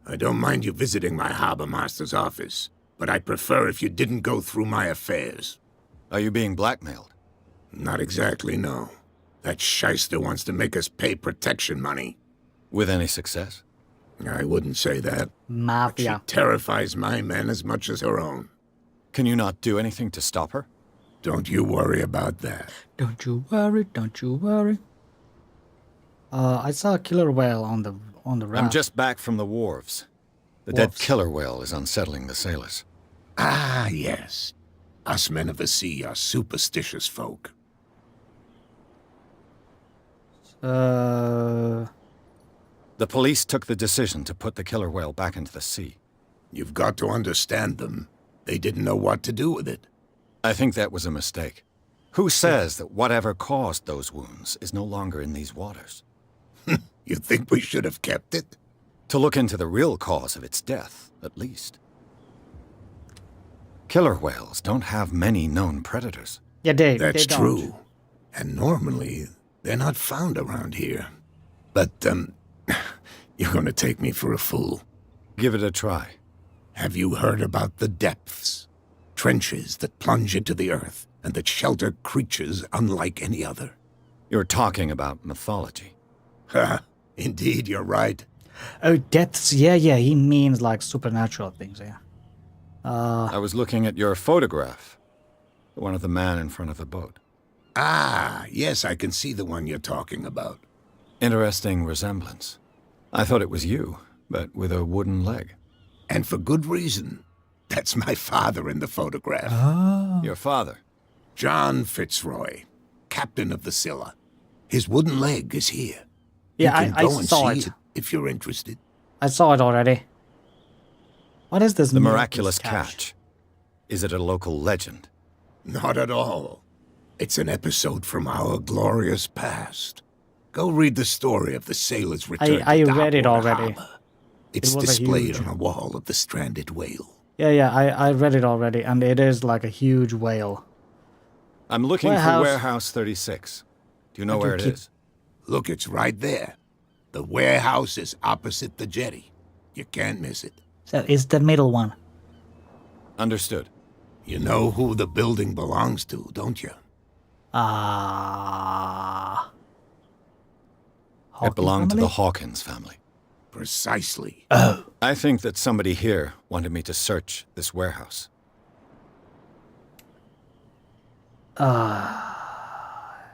I don't mind you visiting my harbor master's office, but I'd prefer if you didn't go through my affairs. Are you being blackmailed? Not exactly, no. That shyster wants to make us pay protection money. With any success? I wouldn't say that. Mafia. She terrifies my men as much as her own. Can you not do anything to stop her? Don't you worry about that. Don't you worry, don't you worry. I saw a killer whale on the raft. I'm just back from the wharves. The dead killer whale is unsettling the sailors. Ah, yes. Us men of the sea are superstitious folk. The police took the decision to put the killer whale back into the sea. You've got to understand them. They didn't know what to do with it. I think that was a mistake. Who says that whatever caused those wounds is no longer in these waters? You think we should have kept it? To look into the real cause of its death, at least. Killer whales don't have many known predators. Yeah, That's they don't. true. And normally, they're not found around here. But, you're gonna take me for a fool. Give it a try. Have you heard about the depths? Trenches that plunge into the earth and that shelter creatures unlike any other. You're talking about mythology. Ha! Indeed, you're right. Oh, depths. Yeah, he means like supernatural things, yeah. I was looking at your photograph. The one of the man in front of the boat. Ah, yes, I can see the one you're talking about. Interesting resemblance. I thought it was you, but with a wooden leg. And for good reason. That's my father in the photograph. Your father? John Fitzroy, captain of the Scylla. His wooden leg is here. Yeah, you can go and saw see it. if you're interested. I saw it already. What is this? The miraculous catch. Is it a local legend? Not at all. It's an episode from our glorious past. Go read the story of the sailor's return I to read it Darkwater already. Harbor. It's was a displayed huge- on a wall of the stranded whale. Yeah, I read it already, and it is like a huge whale. I'm looking Warehouse. for Warehouse 36. Do you know I where it can is? Look, it's right there. The warehouse is opposite the jetty. You can't miss it. So it's the middle one. Understood. You know who the building belongs to, don't you? It belonged to the Hawkins family. Precisely. I think that somebody here wanted me to search this warehouse.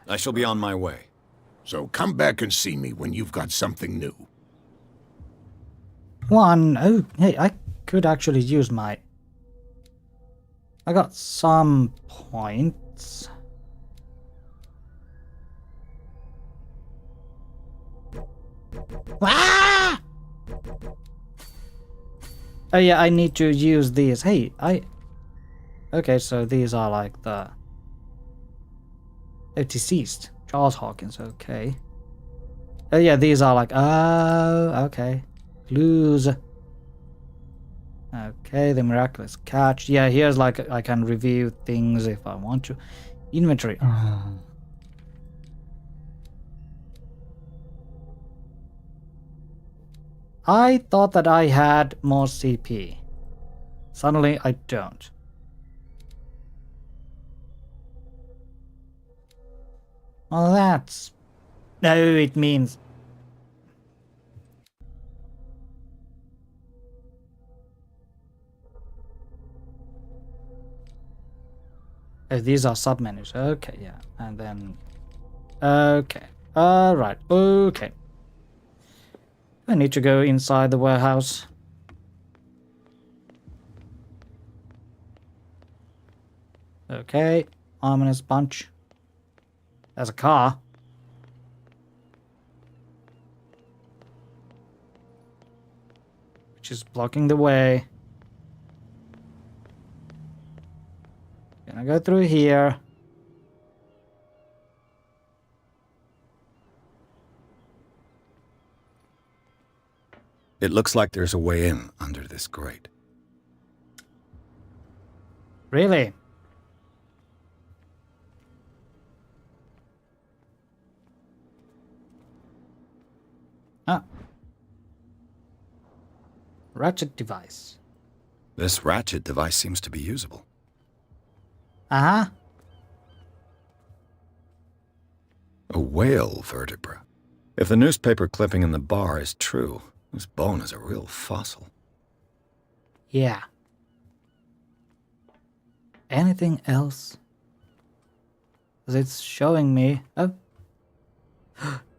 I shall be on my way. So come back and see me when you've got something new. One. Oh, hey, I could actually use my... I got some points. Ah! Oh yeah, I need to use these. Hey, Okay, so these are like the... Oh, deceased. Charles Hawkins, okay. Oh yeah, these are like... Oh, okay. Clues. Okay, the miraculous catch. Yeah, here's like I can review things if I want to. Inventory. I thought that I had more CP. Suddenly I don't. Well, that's... No, it means... Oh, these are submenus. Okay, yeah. And then... Okay. Alright. Okay. I need to go inside the warehouse. Okay. Ominous bunch. There's a car. Which is blocking the way. Gonna go through here. It looks like there's a way in under this grate. Really? Ah. Ratchet device. This ratchet device seems to be usable. Uh-huh. A whale vertebra. If the newspaper clipping in the bar is true, this bone is a real fossil. Yeah. Anything else? 'Cause it's showing me... Oh.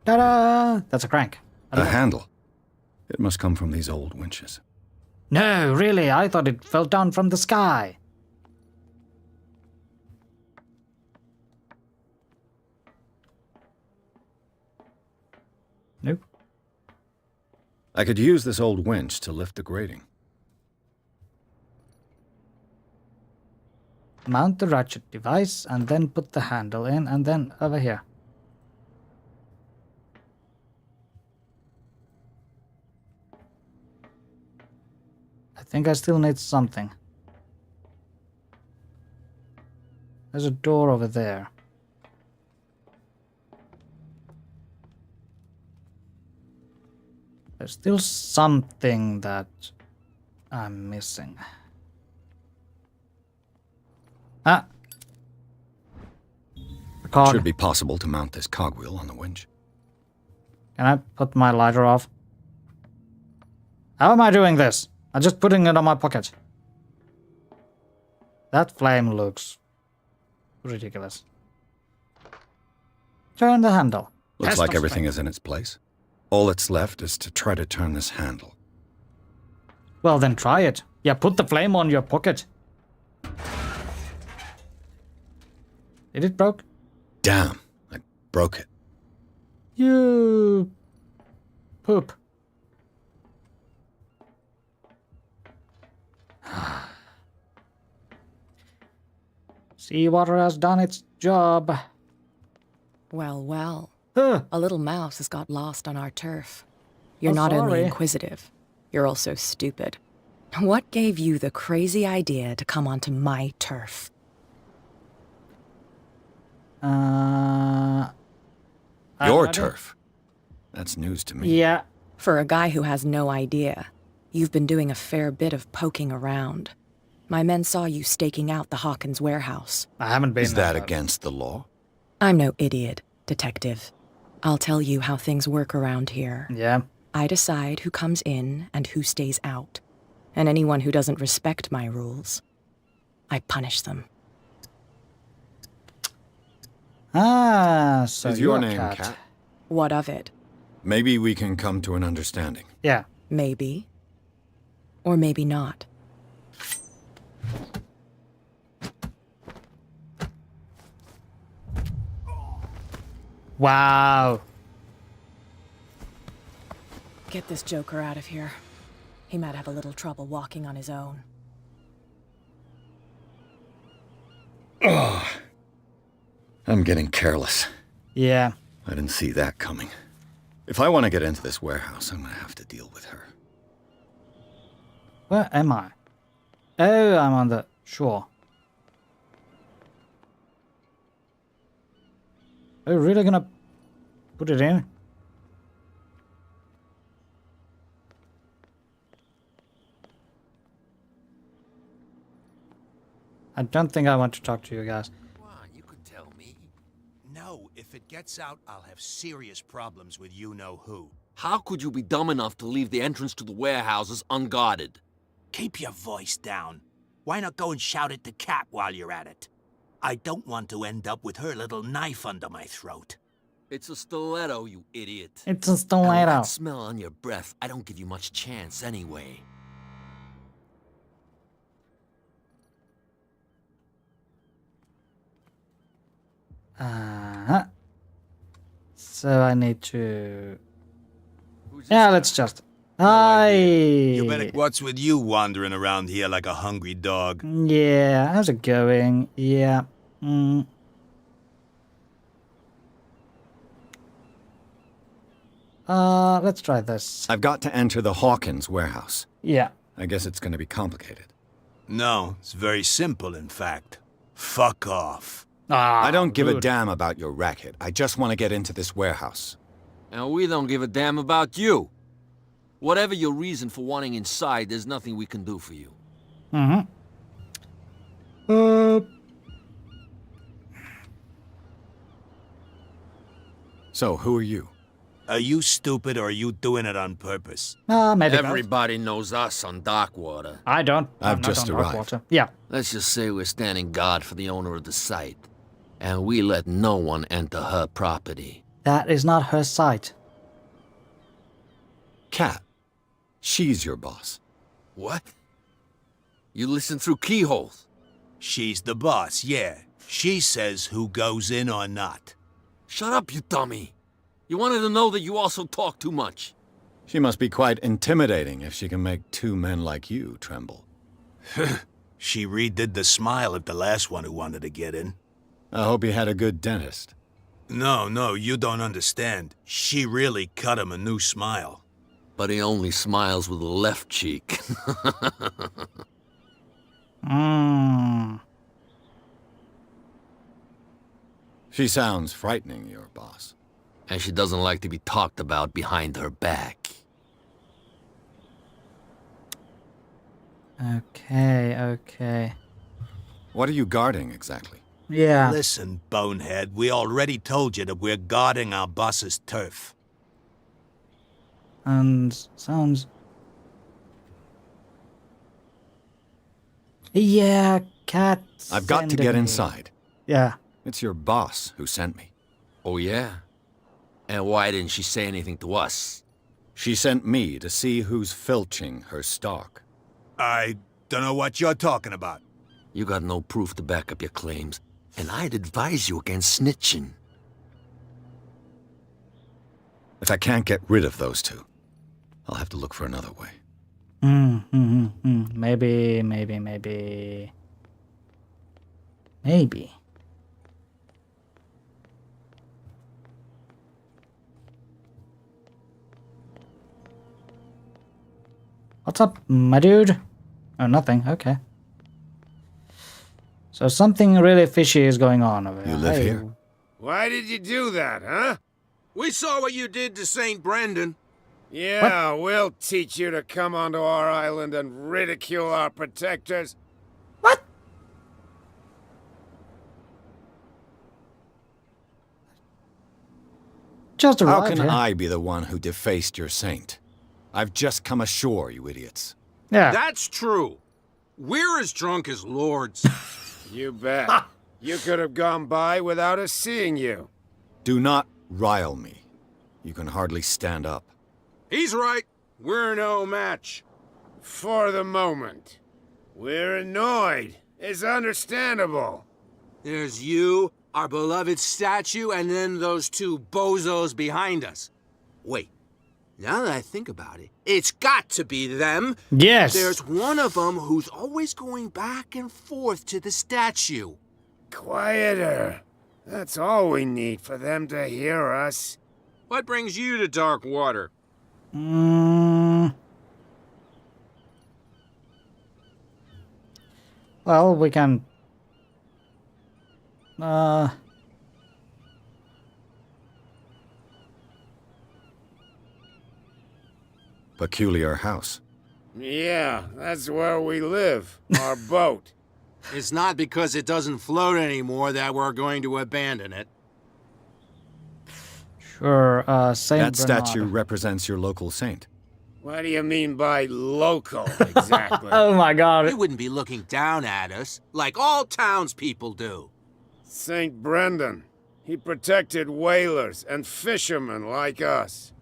Ta-da! That's a crank. A handle. It must come from these old winches. No, really, I thought it fell down from the sky. Nope. I could use this old winch to lift the grating. Mount the ratchet device and then put the handle in and then over here. I think I still need something. There's a door over there. There's still something that I'm missing. Ah! The cog. Should be possible to mount this cogwheel on the winch. Can I put my lighter off? How am I doing this? I'm just putting it on my pocket. That flame looks ridiculous. Turn the handle. Looks Test like of everything strength. is in its place. All that's left is to try to turn this handle. Well, then try it. Yeah, put the flame on your pocket. Did it broke? Damn, I broke it. You... poop. Seawater has done its job. Well, well. Huh. A little mouse has got lost on our turf. You're Oh, not only sorry. inquisitive, you're also stupid. What gave you the crazy idea to come onto my turf? Your I don't- turf. That's news to me. Yeah. For a guy who has no idea, you've been doing a fair bit of poking around. My men saw you staking out the Hawkins warehouse. I haven't been Is that there. against the law? I'm no idiot, detective. I'll tell you how things work around here. Yeah. I decide who comes in and who stays out. And anyone who doesn't respect my rules, I punish them. Ah, so Is your you're a name cat. Cat? What of it? Maybe we can come to an understanding. Yeah. Maybe. Or maybe not. Wow. Get this joker out of here. He might have a little trouble walking on his own. I'm getting careless. Yeah. I didn't see that coming. If I want to get into this warehouse, I'm going to have to deal with her. Where am I? Oh, I'm on the shore. Are you really gonna put it in? I don't think I want to talk to you guys. Come on, you can tell me. No, if it gets out, I'll have serious problems with you-know-who. How could you be dumb enough to leave the entrance to the warehouses unguarded? Keep your voice down. Why not go and shout at the cat while you're at it? I don't want to end up with her little knife under my throat. It's a stiletto, you idiot. It's a And with stiletto. that smell on your breath, I don't give you much chance anyway. Uh-huh. So I need to... Who's this Yeah, guy? let's just... Hi! You better... What's with you wandering around here like a hungry dog? Yeah, how's it going? Yeah. Let's try this. I've got to enter the Hawkins warehouse. Yeah. I guess it's going to be complicated. No, it's very simple, in fact. Fuck off. I don't give a rude. damn about your racket. I just want to get into this warehouse. And we don't give a damn about you. Whatever your reason for wanting inside, there's nothing we can do for you. So, who are you? Are you stupid or are you doing it on purpose? Maybe both. Everybody knows us on Darkwater. I don't. I've I'm not just on arrived. Darkwater. Yeah. Let's just say we're standing guard for the owner of the site. And we let no one enter her property. That is not her site. Kat. She's your boss. What? You listen through keyholes. She's the boss, yeah. She says who goes in or not. Shut up, you dummy. You wanted to know that you also talk too much. She must be quite intimidating if she can make two men like you tremble. She redid the smile at the last one who wanted to get in. I hope you had a good dentist. No, you don't understand. She really cut him a new smile. But he only smiles with the left cheek. She sounds frightening, your boss. And she doesn't like to be talked about behind her back. Okay. What are you guarding, exactly? Yeah. Listen, bonehead, we already told you that we're guarding our boss's turf. And sounds... Yeah, cat. I've got to sending get me. inside. Yeah. It's your boss who sent me. Oh, yeah? And why didn't she say anything to us? She sent me to see who's filching her stock. I don't know what you're talking about. You got no proof to back up your claims, and I'd advise you against snitching. If I can't get rid of those two, I'll have to look for another way. Maybe. What's up, my dude? Oh, nothing. Okay. So something really fishy is going on over here. You live here? Why did you do that, huh? We saw what you did to St. Brendan. Yeah, we'll teach you to come onto our island and ridicule our protectors. What? Just How arrived can here. I be the one who defaced your saint? I've just come ashore, you idiots. Yeah. That's true. We're as drunk as lords. You bet. You could have gone by without us seeing you. Do not rile me. You can hardly stand up. He's right. We're no match. For the moment. We're annoyed. It's understandable. There's you, our beloved statue, and then those two bozos behind us. Wait. Now that I think about it, it's got to be them. Yes. There's one of them who's always going back and forth to the statue. Quieter. That's all we need for them to hear us. What brings you to Darkwater? Well, we can... Peculiar house. Yeah, that's where we live. Our boat. It's not because it doesn't float anymore that we're going to abandon it. Sure, Saint That Bernard. statue represents your local saint. What do you mean by local, exactly? Oh my god. You wouldn't be looking down at us, like all townspeople do. St. Brendan. He protected whalers and fishermen like us.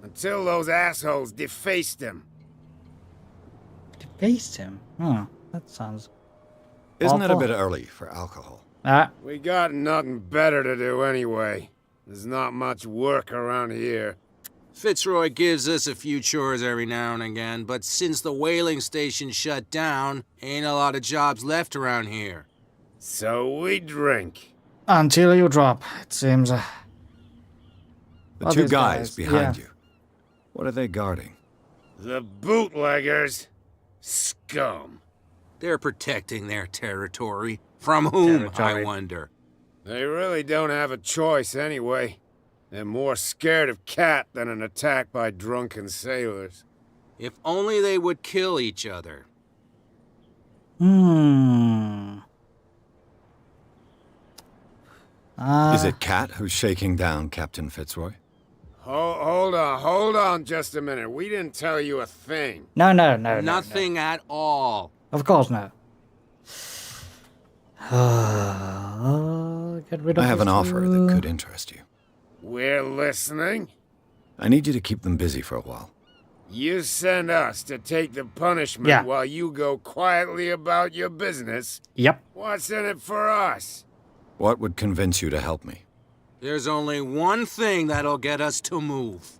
Until those assholes defaced him. Defaced him? Hmm, that sounds Isn't it a awful. bit early for alcohol? We got nothing better to do anyway. There's not much work around here. Fitzroy gives us a few chores every now and again, but since the whaling station shut down, ain't a lot of jobs left around here. So we drink. Until you drop, it seems. The Oh, two these guys guys, behind yeah. you. What are they guarding? The bootleggers. Scum. They're protecting their territory. From whom, I Territory. wonder? They really don't have a choice anyway. They're more scared of Cat than an attack by drunken sailors. If only they would kill each other. Hmm. Is it Cat who's shaking down Captain Fitzroy? Hold on just a minute. We didn't tell you a thing. No. Nothing at all. Of course no. Get rid of I have this an offer too. that could interest you. We're listening. I need you to keep them busy for a while. You send us to take the punishment Yeah. while you go quietly about your business. Yep. What's in it for us? What would convince you to help me? There's only one thing that'll get us to move.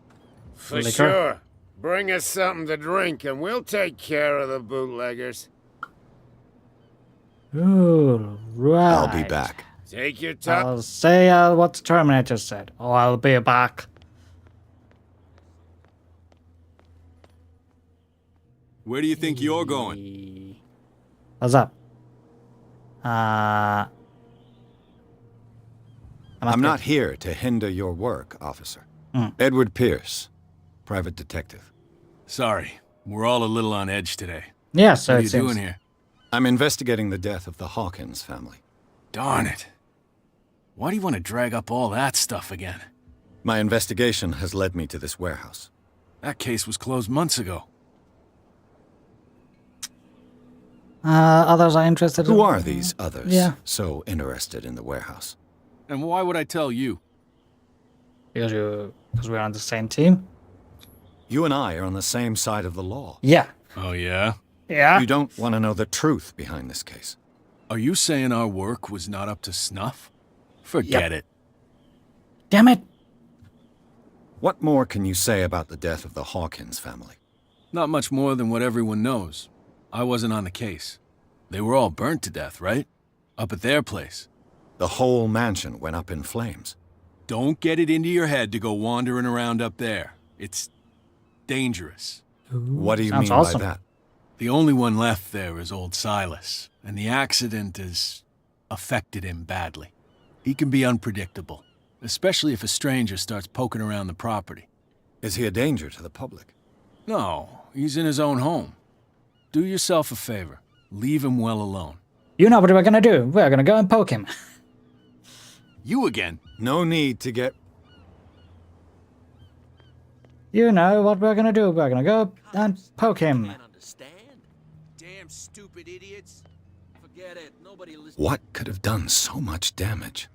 For Liquor? sure. Bring us something to drink and we'll take care of the bootleggers. Ooh, right. I'll be back. Take your time. I'll say what the Terminator said. Oh, I'll be back. Where do you think you're going? What's up? I'm I'm not here to hinder your work, officer. Mm. Edward Pierce, private detective. Sorry, we're all a little on edge today. Yeah, so What are it you seems. doing here? I'm investigating the death of the Hawkins family. Darn it. Why do you want to drag up all that stuff again? My investigation has led me to this warehouse. That case was closed months ago. Others are interested. Who are these others Yeah. so interested in the warehouse? And why would I tell you? Because we're on the same team. You and I are on the same side of the law. Yeah. Oh, yeah? Yeah. You don't want to know the truth behind this case. Are you saying our work was not up to snuff? Forget it. Damn it. What more can you say about the death of the Hawkins family? Not much more than what everyone knows. I wasn't on the case. They were all burnt to death, right? Up at their place. The whole mansion went up in flames. Don't get it into your head to go wandering around up there. It's dangerous. What do you Sounds mean awesome. by that? The only one left there is old Silas, and the accident has affected him badly. He can be unpredictable, especially if a stranger starts poking around the property. Is he a danger to the public? No, he's in his own home. Do yourself a favor. Leave him well alone. You know what we're gonna do? We're gonna go and poke him. You again? No need to get... You know what we're gonna do? We're gonna go and poke him. Can't understand? Damn stupid idiots. Forget it. Nobody listens. What could have done so much damage?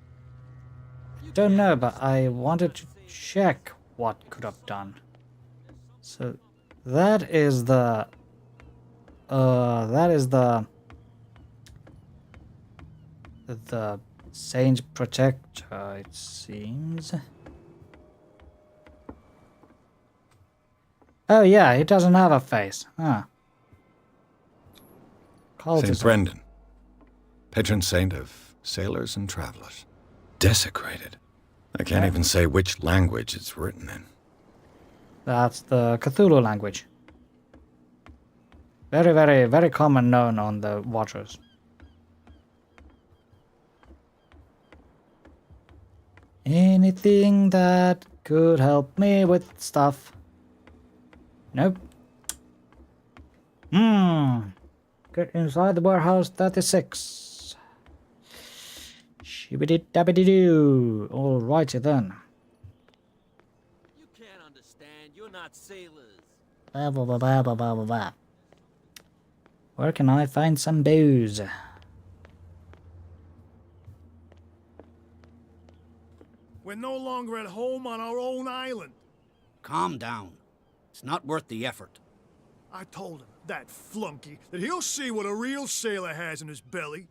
Don't know, but I wanted to check what could have done. So that is the Saint Protector, it seems. Oh yeah, he doesn't have a face. Huh. St. Brendan, patron saint of sailors and travelers. Desecrated. I can't even say which language it's written in. That's the Cthulhu language. Very, very, very common known on the waters. Anything that could help me with stuff. Nope. Get inside the warehouse 36. Shibbity dabbity doo. Alrighty then. You can't understand. You're not sailors. Blah, blah, blah, blah, blah, blah, blah. Where can I find some booze? We're no longer at home on our own island. Calm down. It's not worth the effort. I told him, that flunky, that he'll see what a real sailor has in his belly.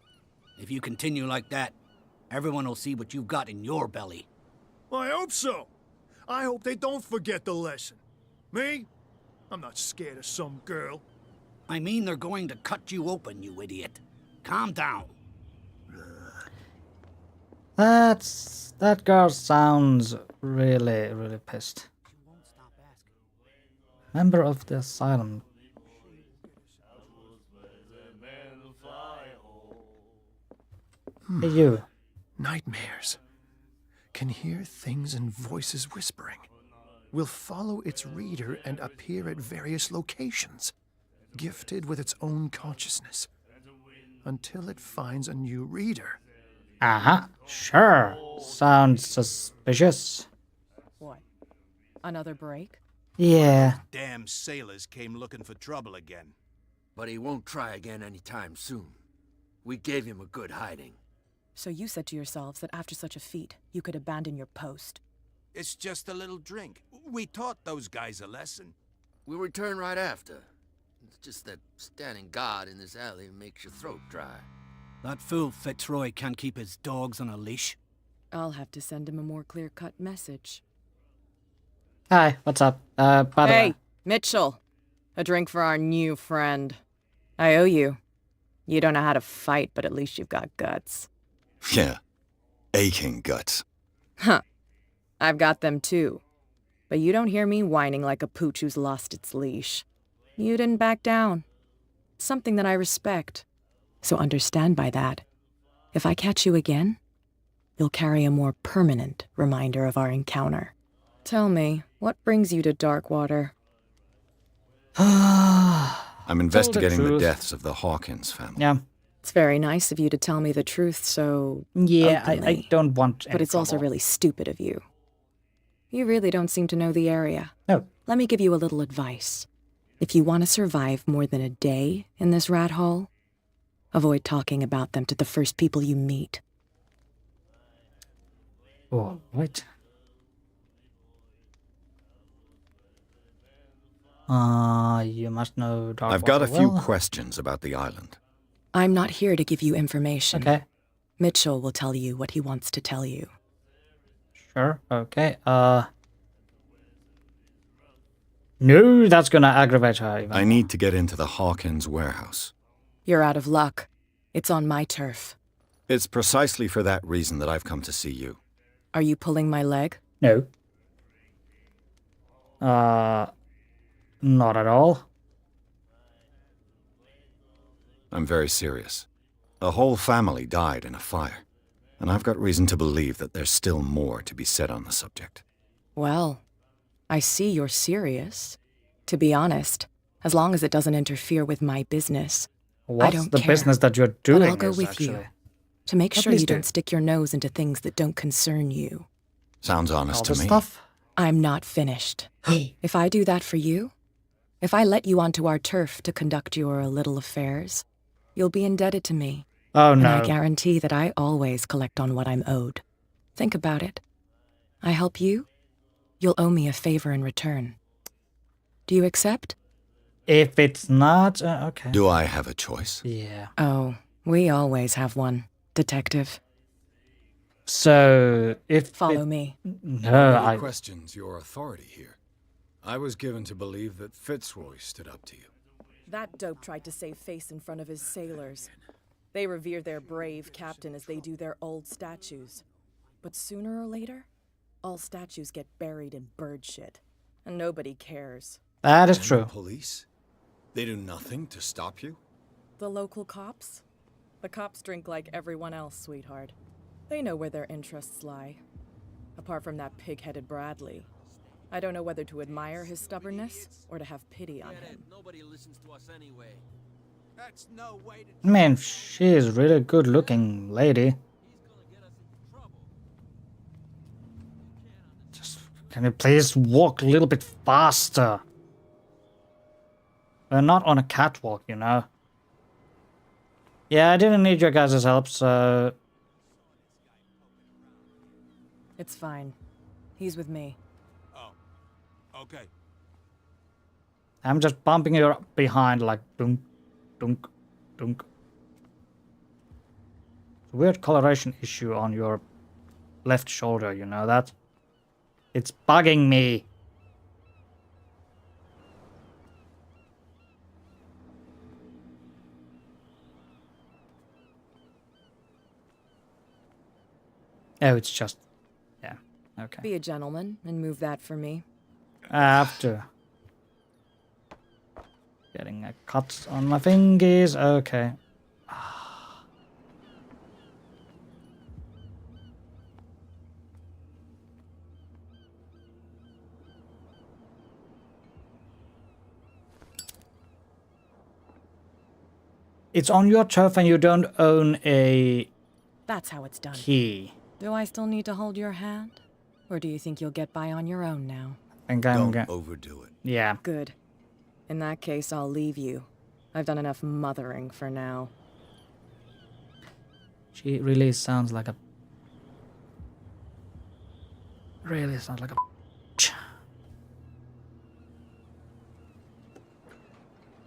If you continue like that, everyone will see what you've got in your belly. I hope so. I hope they don't forget the lesson. Me? I'm not scared of some girl. I mean they're going to cut you open, you idiot. Calm down. That girl sounds really pissed. Member of the asylum. Hey, you. Nightmares. Can hear things and voices whispering. Will follow its reader and appear at various locations, gifted with its own consciousness, until it finds a new reader. Sure. Sounds suspicious. What? Another break? Yeah. Damn sailors came looking for trouble again. But he won't try again anytime soon. We gave him a good hiding. So you said to yourselves that after such a feat, you could abandon your post. It's just a little drink. We taught those guys a lesson. We'll return right after. It's just that standing guard in this alley makes your throat dry. That fool Fitzroy can't keep his dogs on a leash. I'll have to send him a more clear-cut message. Hi, what's up? By the way. Hey, Mitchell. A drink for our new friend. I owe you. You don't know how to fight, but at least you've got guts. Yeah. Aching guts. Huh. I've got them too. But you don't hear me whining like a pooch who's lost its leash. You didn't back down. Something that I respect. So understand by that, if I catch you again, you'll carry a more permanent reminder of our encounter. Tell me, what brings you to Darkwater? I'm investigating the deaths of the Hawkins family. Yeah. It's very nice of you to tell me the truth so Yeah, openly, I don't want but it's also really stupid of you. You really don't seem to know the area. No. Let me give you a little advice. If you want to survive more than a day in this rat hole, avoid talking about them to the first people you meet. Oh, what? You must know Darkwater. I've got a few questions about the island. I'm not here to give you information. Okay. Mitchell will tell you what he wants to tell you. Sure, okay. No, that's gonna aggravate her even. I need to get into the Hawkins warehouse. You're out of luck. It's on my turf. It's precisely for that reason that I've come to see you. Are you pulling my leg? No. Not at all. I'm very serious. A whole family died in a fire, and I've got reason to believe that there's still more to be said on the subject. Well, I see you're serious. To be honest, as long as it doesn't interfere with my business, What's I don't the care. business that you're doing? But I'll go is with actually... you to make Oh, sure please you do. don't stick your nose into things that don't concern you. Sounds honest All to the me. stuff? I'm not finished. If I do that for you, if I let you onto our turf to conduct your little affairs, you'll be indebted to me. Oh, And no. I guarantee that I always collect on what I'm owed. Think about it. I help you, you'll owe me a favor in return. Do you accept? If it's not, okay. Do I have a choice? Yeah. Oh, we always have one, detective. So, if... Follow me. No, Nobody I... questions your authority here. I was given to believe that Fitzroy stood up to you. That dope tried to save face in front of his sailors. They revere their brave captain as they do their old statues. But sooner or later, all statues get buried in bird shit. And nobody cares. That is And true. The police? They do nothing to stop you? The local cops? The cops drink like everyone else, sweetheart. They know where their interests lie. Apart from that pig-headed Bradley. I don't know whether to admire his stubbornness or to have pity on him. Nobody listens to us anyway. That's no way to... I mean, she is really good looking lady. Just, can you please walk a little bit faster? We're not on a catwalk, you know. Yeah, I didn't need your guys' help, so... It's fine. He's with me. Okay. I'm just bumping you behind like dunk, dunk, dunk. Weird coloration issue on your left shoulder, you know that? It's bugging me. Oh, it's just... yeah, okay. Be a gentleman and move that for me. I have to. Getting a cut on my fingers. Okay. It's on your turf and you don't own a That's how it's done. key. Do I still need to hold your hand? Or do you think you'll get by on your own now? I think I'm Don't overdo it. Yeah. Good. In that case, I'll leave you. I've done enough mothering for now. She really sounds like a... really sounds like a...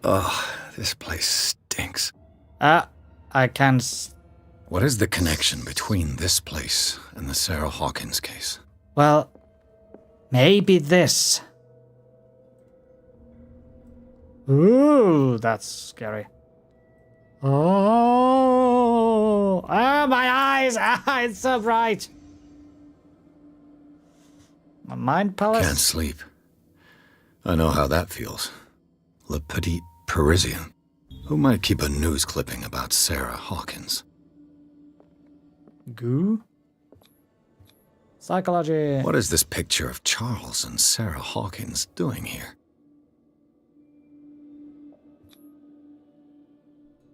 Ugh, this place stinks. I can... What is the connection between this place and the Sarah Hawkins case? Well, maybe this. Ooh, that's scary. Oh, my eyes! Ah, it's so bright. My mind palace. Can't sleep. I know how that feels. Le Petit Parisien. Who might keep a news clipping about Sarah Hawkins? Goo? Psychology. What is this picture of Charles and Sarah Hawkins doing here?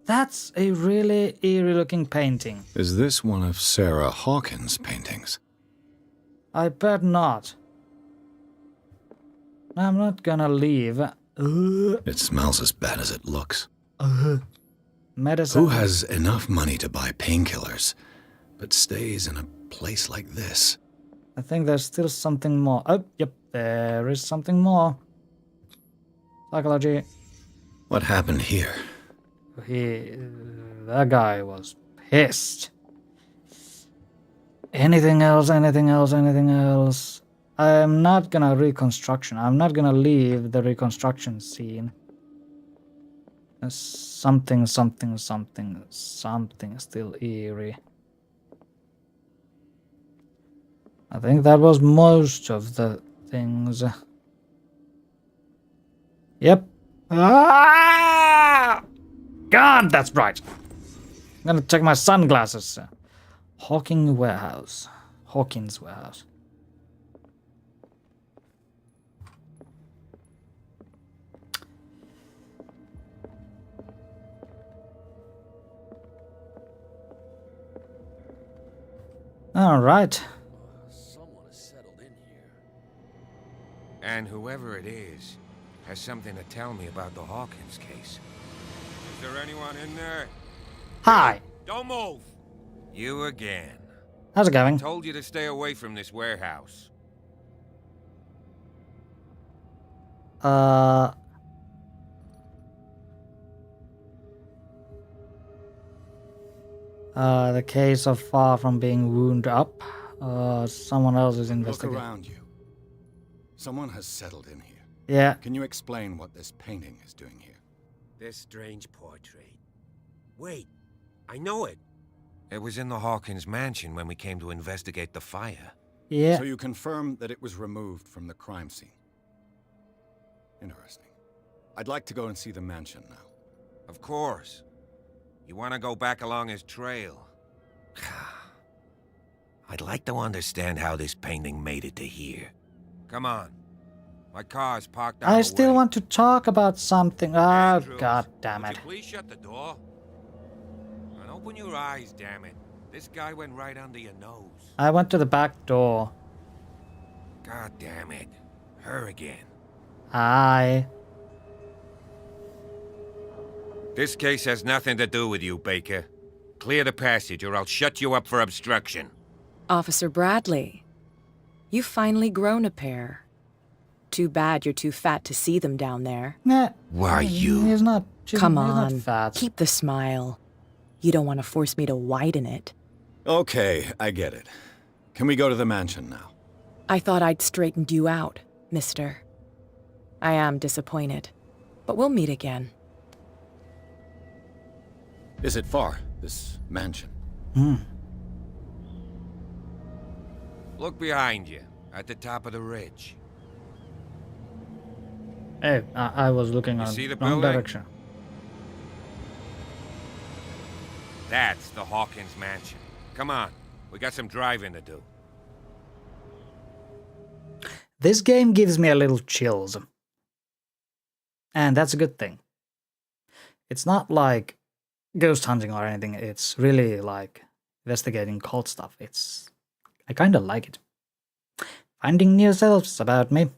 That's a really eerie looking painting. Is this one of Sarah Hawkins' paintings? I bet not. I'm not gonna leave. It smells as bad as it looks. Medicine. Who has enough money to buy painkillers, but stays in a place like this? I think there's still something more. Oh, yep, there is something more. Psychology. What happened here? That guy was pissed. Anything else, anything else, anything else? I'm not gonna reconstruction. I'm not gonna leave the reconstruction scene. There's something still eerie. I think that was most of the things. Yep. Ah! God, that's bright. I'm gonna take my sunglasses. Hawkins Warehouse. All right. Someone has settled in here. And whoever it is has something to tell me about the Hawkins case. Is there anyone in there? Hi. Don't move. You again. How's it going? I told you to stay away from this warehouse. The case of far from being wound up. Someone else is Look investigating. around you. Someone has settled in here. Yeah. Can you explain what this painting is doing here? This strange portrait. Wait, I know it. It was in the Hawkins mansion when we came to investigate the fire. Yeah. So you confirm that it was removed from the crime scene. Interesting. I'd like to go and see the mansion now. Of course. You want to go back along his trail? I'd like to understand how this painting made it to here. Come on. My car's parked down I the still way. want to talk about something. Oh, Andrews, god damn would it. you please shut the door? And open your eyes, damn it. This guy went right under your nose. I went to the back door. God damn it. Her again. Hi. This case has nothing to do with you, Baker. Clear the passage or I'll shut you up for obstruction. Officer Bradley, you've finally grown a pair. Too bad you're too fat to see them down there. Nah. Why you? He's not. Come he's on, not fat. keep the smile. You don't want to force me to widen it. Okay, I get it. Can we go to the mansion now? I thought I'd straightened you out, mister. I am disappointed, but we'll meet again. Is it far, this mansion? Look behind you, at the top of the ridge. Hey, I was looking You on see the wrong building? direction. That's the Hawkins mansion. Come on, we got some driving to do. This game gives me a little chills. And that's a good thing. It's not like ghost hunting or anything. It's really like investigating cult stuff. I kind of like it. Finding new selves about me.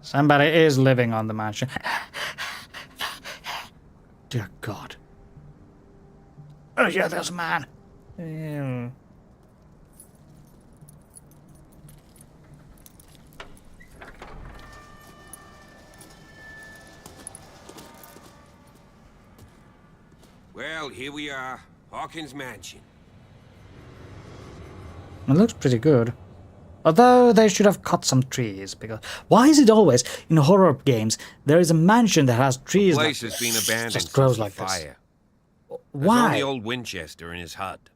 Somebody is living on the mansion. Dear God. Oh yeah, there's a man. Ew. Well, here we are. Hawkins mansion. It looks pretty good. Although they should have cut some trees, because why is it always in horror games there is a mansion that has trees The place that has been abandoned just since grows the like this? fire. There's Why? only old Winchester in his hut.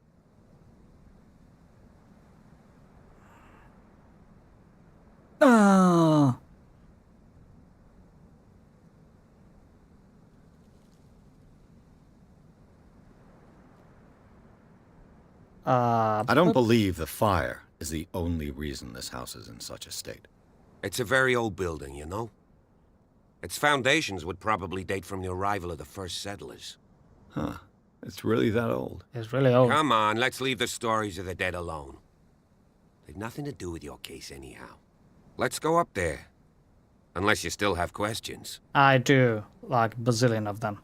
Ah. I don't believe the fire is the only reason this house is in such a state. It's a very old building, you know? Its foundations would probably date from the arrival of the first settlers. Huh. It's really that old. It's really old. Come on, let's leave the stories of the dead alone. They've nothing to do with your case anyhow. Let's go up there. Unless you still have questions. I do, like a bazillion of them.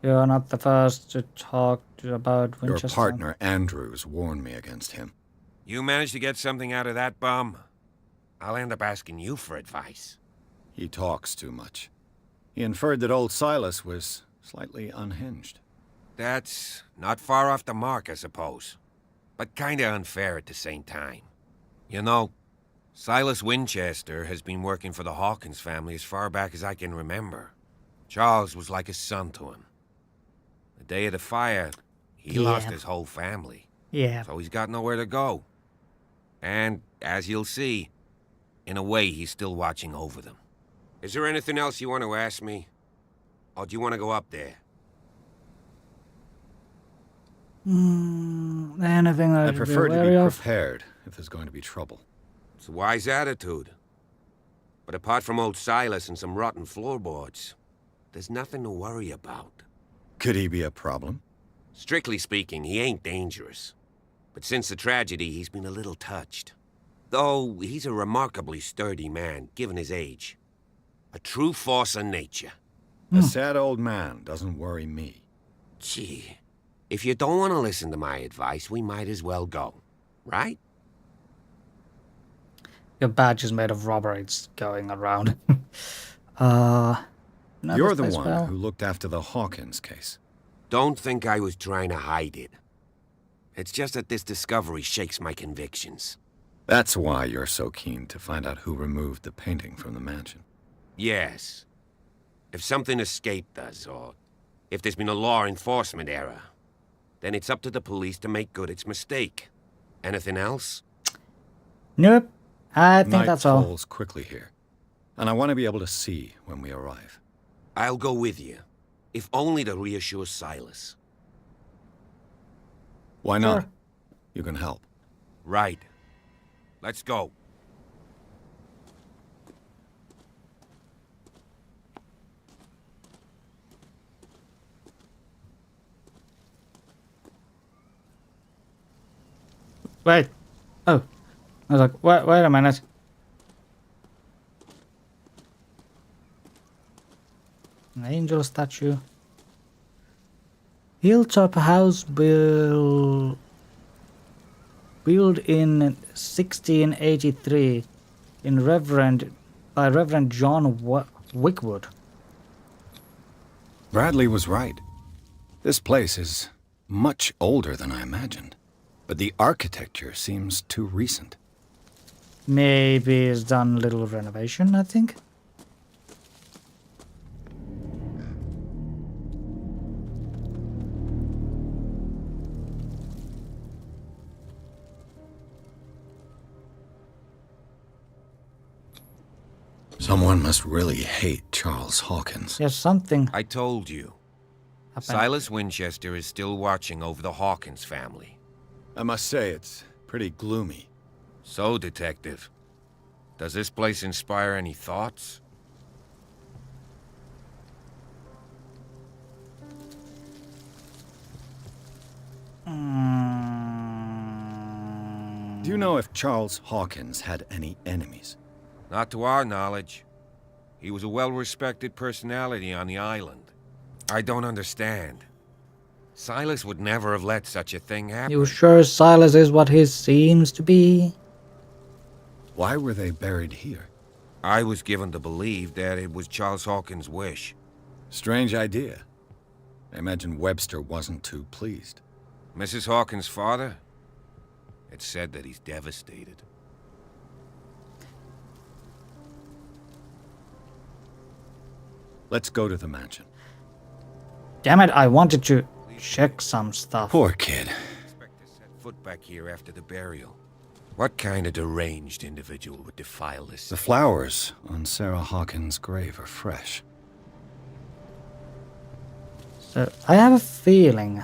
You're not the first to talk about Your Winchester. partner, Andrews, warned me against him. You managed to get something out of that bum? I'll end up asking you for advice. He talks too much. He inferred that old Silas was slightly unhinged. That's not far off the mark, I suppose. But kinda unfair at the same time. You know, Silas Winchester has been working for the Hawkins family as far back as I can remember. Charles was like a son to him. The day of the fire, he lost his whole family. Yeah. So he's got nowhere to go. And, as you'll see, in a way, he's still watching over them. Is there anything else you want to ask me? Or do you want to go up there? Anything that I prefer to be prepared if there's going to be trouble. It's a wise attitude. But apart from old Silas and some rotten floorboards, there's nothing to worry about. Could he be a problem? Strictly speaking, he ain't dangerous. But since the tragedy, he's been a little touched. Though he's a remarkably sturdy man, given his age. A true force of nature. A sad old man doesn't worry me. Gee, if you don't want to listen to my advice, we might as well go. Right? Your badge is made of rubber, it's going around. You're the one who looked after the Hawkins case. Don't think I was trying to hide it. It's just that this discovery shakes my convictions. That's why you're so keen to find out who removed the painting from the mansion. Yes. If something escaped us, or if there's been a law enforcement error, then it's up to the police to make good its mistake. Anything else? Nope. I think Night that's all. falls quickly here, and I want to be able to see when we arrive. I'll go with you, if only to reassure Silas. Why not? Sure. You can help. Right. Let's go. Wait. Oh. I was like, wait a minute. An angel statue. Hilltop house built in 1683 by Reverend John Wickwood. Bradley was right. This place is much older than I imagined, but the architecture seems too recent. Maybe it's done a little renovation, I think. Someone must really hate Charles Hawkins. Yes, something. I told you. Silas Winchester is still watching over the Hawkins family. I must say, it's pretty gloomy. So, Detective, does this place inspire any thoughts? Do you know if Charles Hawkins had any enemies? Not to our knowledge. He was a well-respected personality on the island. I don't understand. Silas would never have let such a thing happen. You sure Silas is what he seems to be? Why were they buried here? I was given to believe that it was Charles Hawkins' wish. Strange idea. I imagine Webster wasn't too pleased. Mrs. Hawkins' father? It's said that he's devastated. Let's go to the mansion. Damn it, I wanted to check some stuff. Poor kid. Expect to set foot back here after the burial. What kind of deranged individual would defile this? The flowers on Sarah Hawkins' grave are fresh. So, I have a feeling.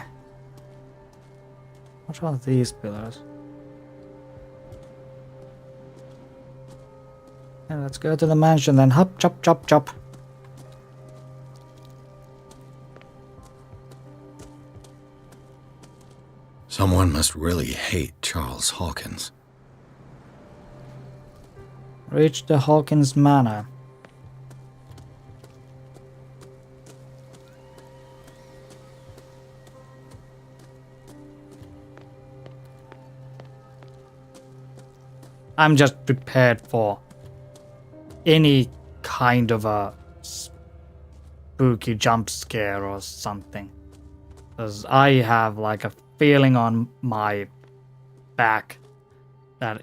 What are these pillars? Yeah, let's go to the mansion then. Hop, chop, chop, chop. Someone must really hate Charles Hawkins. Reach the Hawkins Manor. I'm just prepared for any kind of a spooky jump scare or something. Because I have like a feeling on my back, that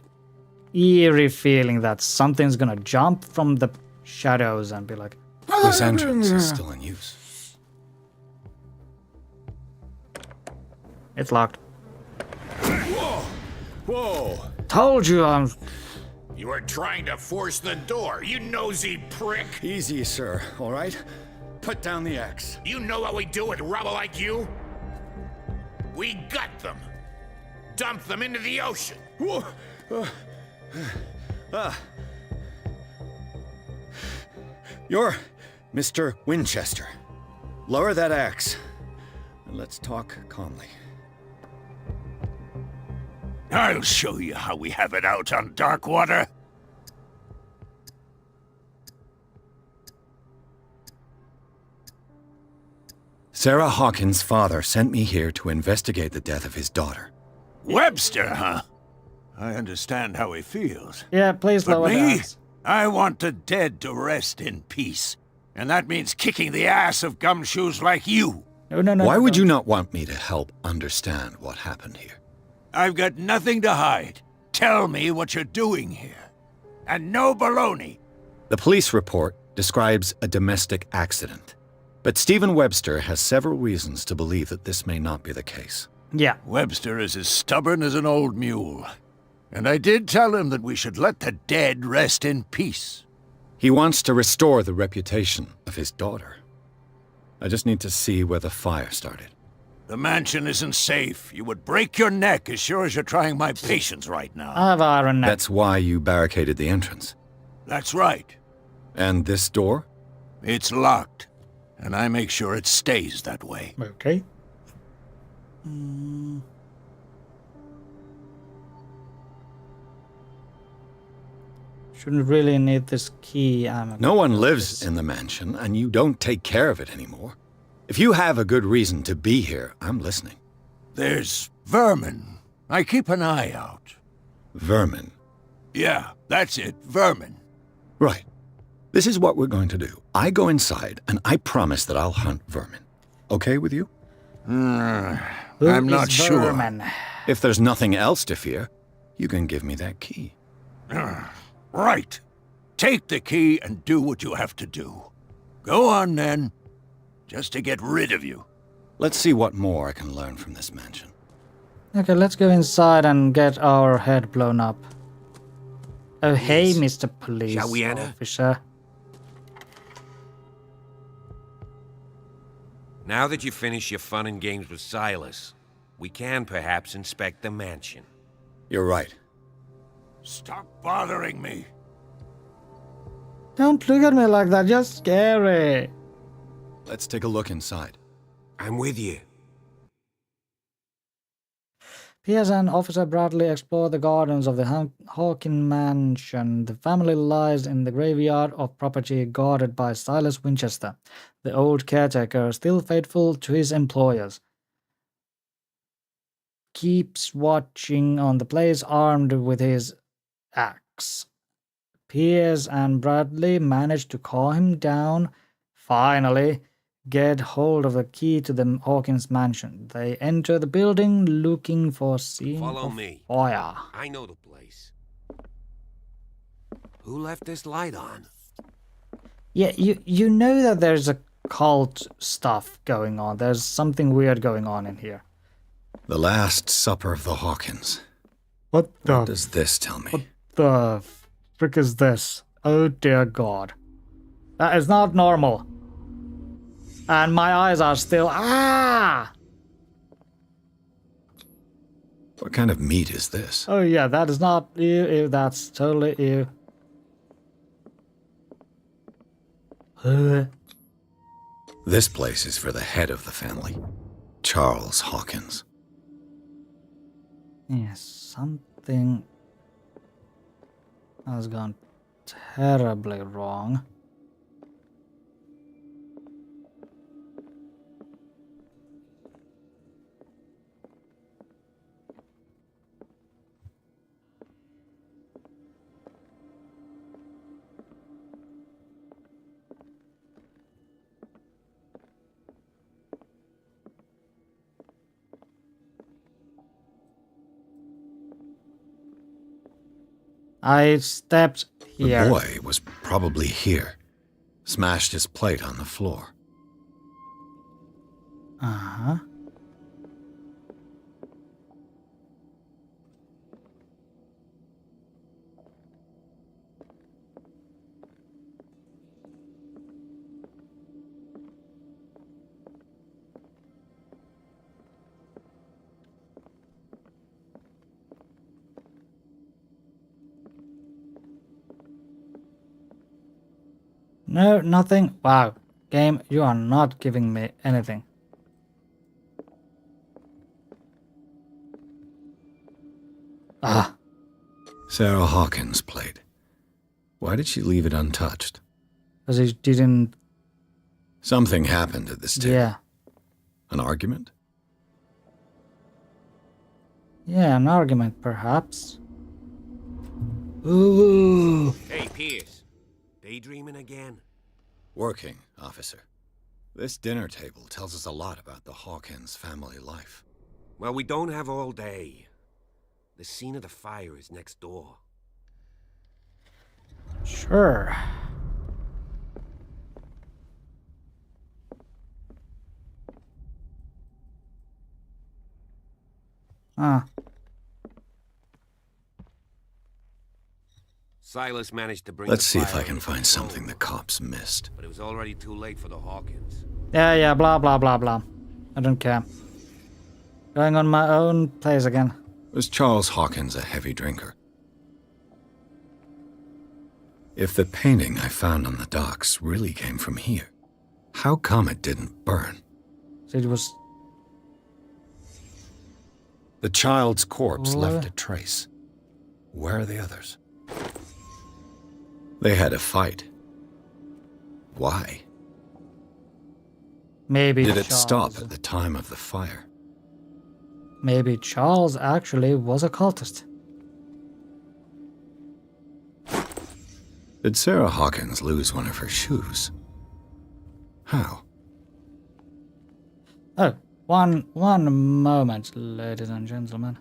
eerie feeling that something's gonna jump from the shadows and be like, This entrance is still in use. it's locked. Whoa! Whoa! Told you I'm... You are trying to force the door, you nosy prick! Easy, sir, all right? Put down the axe. You know what we do with rubble like you? We gut them. Dump them into the ocean. Whoa! You're Mr. Winchester. Lower that axe, and let's talk calmly. I'll show you how we have it out on Darkwater. Sarah Hawkins' father sent me here to investigate the death of his daughter. Webster, huh? I understand how he feels. Yeah, please But lower the me, axe. I want the dead to rest in peace. And that means kicking the ass of gumshoes like you. No. Why would you not want me to help understand what happened here? I've got nothing to hide. tell me what you're doing here. And no baloney. The police report describes a domestic accident. But Stephen Webster has several reasons to believe that this may not be the case. Yeah. Webster is as stubborn as an old mule. And I did tell him that we should let the dead rest in peace. He wants to restore the reputation of his daughter. I just need to see where the fire started. The mansion isn't safe. You would break your neck as sure as you're trying my patience right now. I have iron neck. That's why you barricaded the entrance. That's right. And this door? It's locked. And I make sure it stays that way. Okay. Shouldn't really need this key. No one lives in the mansion, and you don't take care of it anymore. If you have a good reason to be here, I'm listening. There's vermin. I keep an eye out. Vermin? Yeah, that's it, vermin. Right. This is what we're going to do. I go inside, and I promise that I'll hunt vermin. Okay with you? I'm not sure. If there's nothing else to fear, you can give me that key. Right. Take the key and do what you have to do. Go on, then. Just to get rid of you. Let's see what more I can learn from this mansion. Okay, let's go inside and get our head blown up. Oh, Yes. hey, Mr. Police Shall we enter? Officer. Now that you've finished your fun and games with Silas, we can perhaps inspect the mansion. You're right. Stop bothering me. Don't look at me like that, you're scary. Let's take a look inside. I'm with you. Pierce and Officer Bradley explore the gardens of the Hawkin Mansion. The family lies in the graveyard of property guarded by Silas Winchester, the old caretaker, still faithful to his employers. Keeps watching on the place armed with his axe. Pierce and Bradley manage to calm him down. Finally, get hold of the key to the Hawkins mansion. They enter the building looking for scene Follow of me. fire. I know the place. Who left this light on? Yeah, you know that there's a cult stuff going on. There's something weird going on in here. The Last Supper of the Hawkins. What does this tell me? What the frick is this? Oh dear God. That is not normal. And my eyes are still... Ah! What kind of meat is this? Oh yeah, that is not ew, that's totally ew. This place is for the head of the family, Charles Hawkins. Yes, something has gone terribly wrong. I stepped here. The boy was probably here. Smashed his plate on the floor. Uh-huh. No, nothing. Wow. Game, you are not giving me anything. Ah. Sarah Hawkins' plate. Why did she leave it untouched? Because he didn't... Something happened at this table. Yeah. An argument? Yeah, an argument, perhaps. Ooh. Hey, Pierce. Daydreaming again? Working, officer. This dinner table tells us a lot about the Hawkins family life. Well, we don't have all day. The scene of the fire is next door. Sure. Ah. Silas managed to bring Let's the see if fire I can under find control, something the cops missed. but it was already too late for the Hawkins. Yeah, blah, blah, blah, blah. I don't care. Going on my own place again. Was Charles Hawkins a heavy drinker? If the painting I found on the docks really came from here, how come it didn't burn? So it was... The child's corpse What? left a trace. Where are the others? They had a fight. Why? Maybe Did it Charles. stop at the time of the fire? Maybe Charles actually was a cultist. Did Sarah Hawkins lose one of her shoes? How? Oh, one moment, ladies and gentlemen.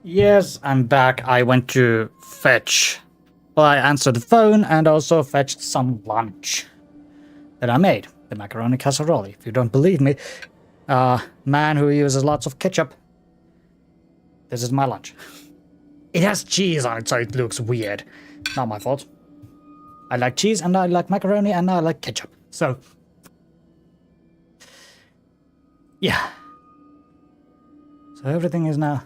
Yes, I'm back. I went to fetch. Well, I answered the phone and also fetched some lunch that I made. The macaroni casserole. If you don't believe me, man who uses lots of ketchup. This is my lunch. It has cheese on it, so it looks weird. Not my fault. I like cheese and I like macaroni and I like ketchup. So, yeah. So everything is now...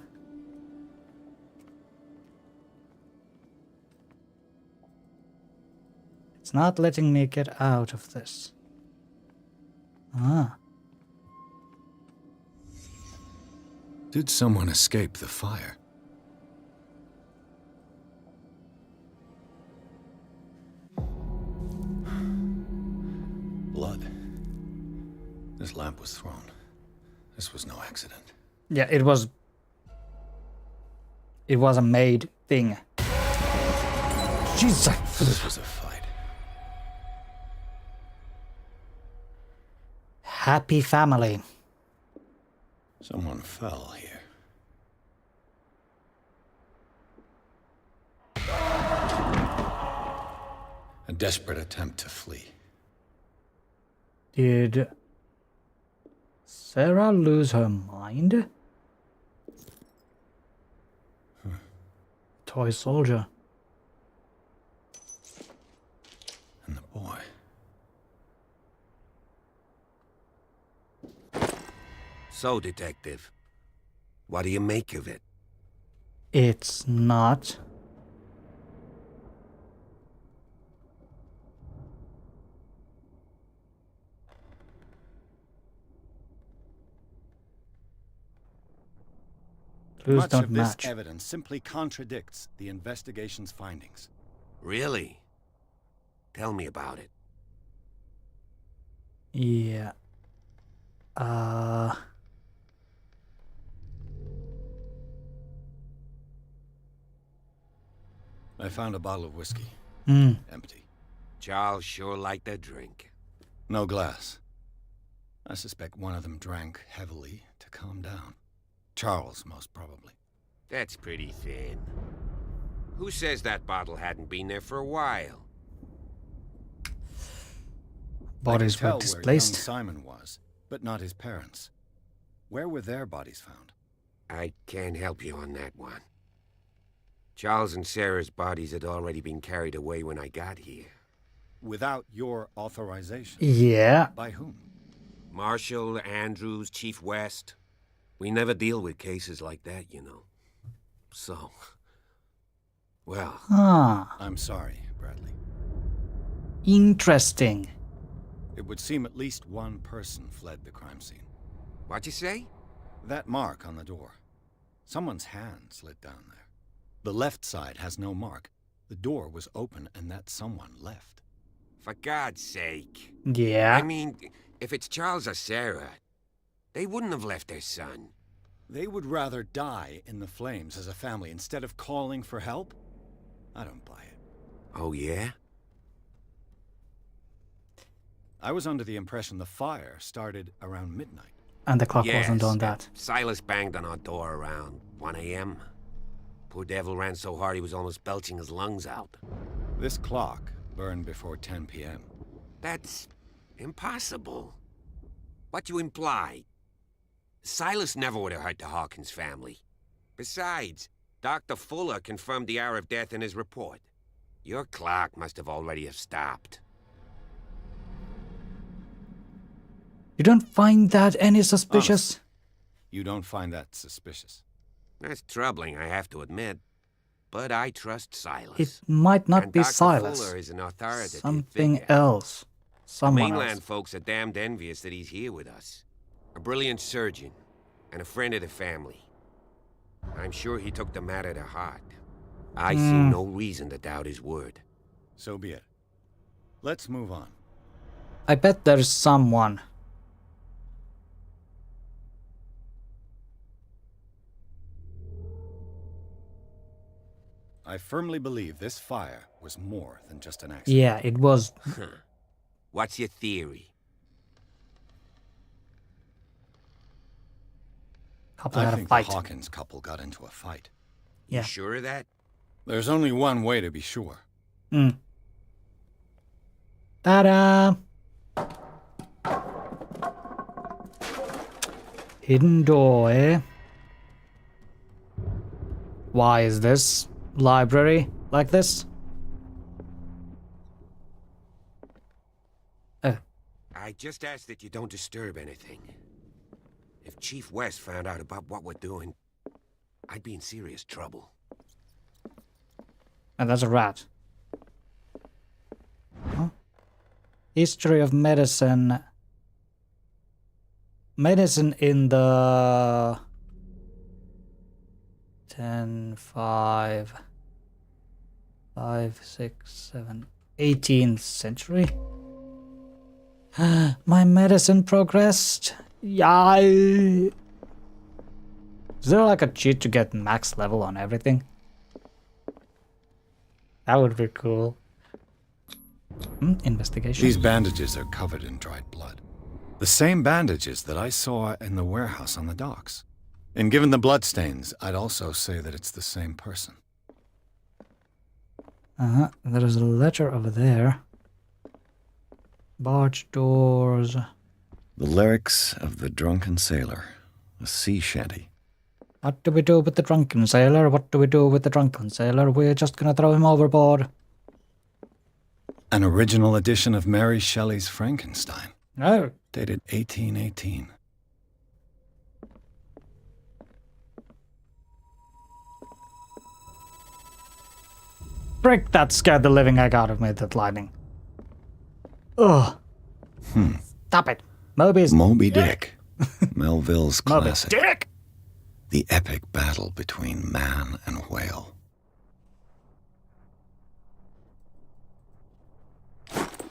It's not letting me get out of this. Ah. Did someone escape the fire? Blood. This lamp was thrown. This was no accident. Yeah, it was... It was a made thing. Jesus. This was a fight. Happy family. Someone fell here. A desperate attempt to flee. Did Sarah lose her mind? Toy soldier. And the boy. So, Detective, what do you make of it? It's not. Clues Much don't of this match. evidence simply contradicts the investigation's findings. Really? Tell me about it. Yeah. I found a bottle of whiskey. Mm. Empty. Charles sure liked that drink. No glass. I suspect one of them drank heavily to calm down. Charles, most probably. That's pretty thin. Who says that bottle hadn't been there for a while? Bodies were Where young displaced. Simon was, but not his parents. Where were their bodies found? I can't help you on that one. Charles and Sarah's bodies had already been carried away when I got here. Without your authorization? Yeah. By whom? Marshall, Andrews, Chief West. We never deal with cases like that, you know. So... well... I'm sorry, Bradley. Interesting. It would seem at least one person fled the crime scene. What'd you say? That mark on the door. Someone's hand slid down there. The left side has no mark. The door was open and that someone left. For God's sake. Yeah. I mean, if it's Charles or Sarah, they wouldn't have left their son. They would rather die in the flames as a family instead of calling for help? I don't buy it. Oh, yeah? I was under the impression the fire started around midnight. And the clock wasn't on that. Silas banged on our door around 1 a.m. Poor devil ran so hard he was almost belching his lungs out. This clock burned before 10 p.m. That's impossible. What you imply? Silas never would have hurt the Hawkins family. Besides, Dr. Fuller confirmed the hour of death in his report. Your clock must have already have stopped. You don't find that any suspicious? Honestly, you don't find that suspicious? That's troubling, I have to admit. But I trust Silas. It might not and be Dr. Silas. Fuller is an authoritative Something figure. else. Someone The mainland else. folks are damned envious that he's here with us. A brilliant surgeon, and a friend of the family. I'm sure he took the matter to heart. I see no reason to doubt his word. So be it. Let's move on. I bet there's someone. I firmly believe this fire was more than just an accident. Yeah, it was. What's your theory? Couple I had a think fight. the Hawkins couple got into a fight. You sure of that? There's only one way to be sure. Ta-da! Hidden door, eh? Why is this library like this? Oh. I just ask that you don't disturb anything. If Chief West found out about what we're doing, I'd be in serious trouble. And that's a rat. Huh? History of medicine. Medicine in the 10, 5, 6, 7, 18th century. My medicine progressed. Yay! Is there like a cheat to get max level on everything? That would be cool. Investigation. These bandages are covered in dried blood. The same bandages that I saw in the warehouse on the docks. And given the bloodstains, I'd also say that it's the same person. There is a letter over there. Barge doors. The lyrics of the drunken sailor. A sea shanty. What do we do with the drunken sailor? What do we do with the drunken sailor? We're just gonna throw him overboard. An original edition of Mary Shelley's Frankenstein. Oh. Dated 1818. Frick, that scared the living heck out of me, that lightning. Ugh. Stop it. Moby Dick. Melville's Moby classic. Dick! The epic battle between man and whale.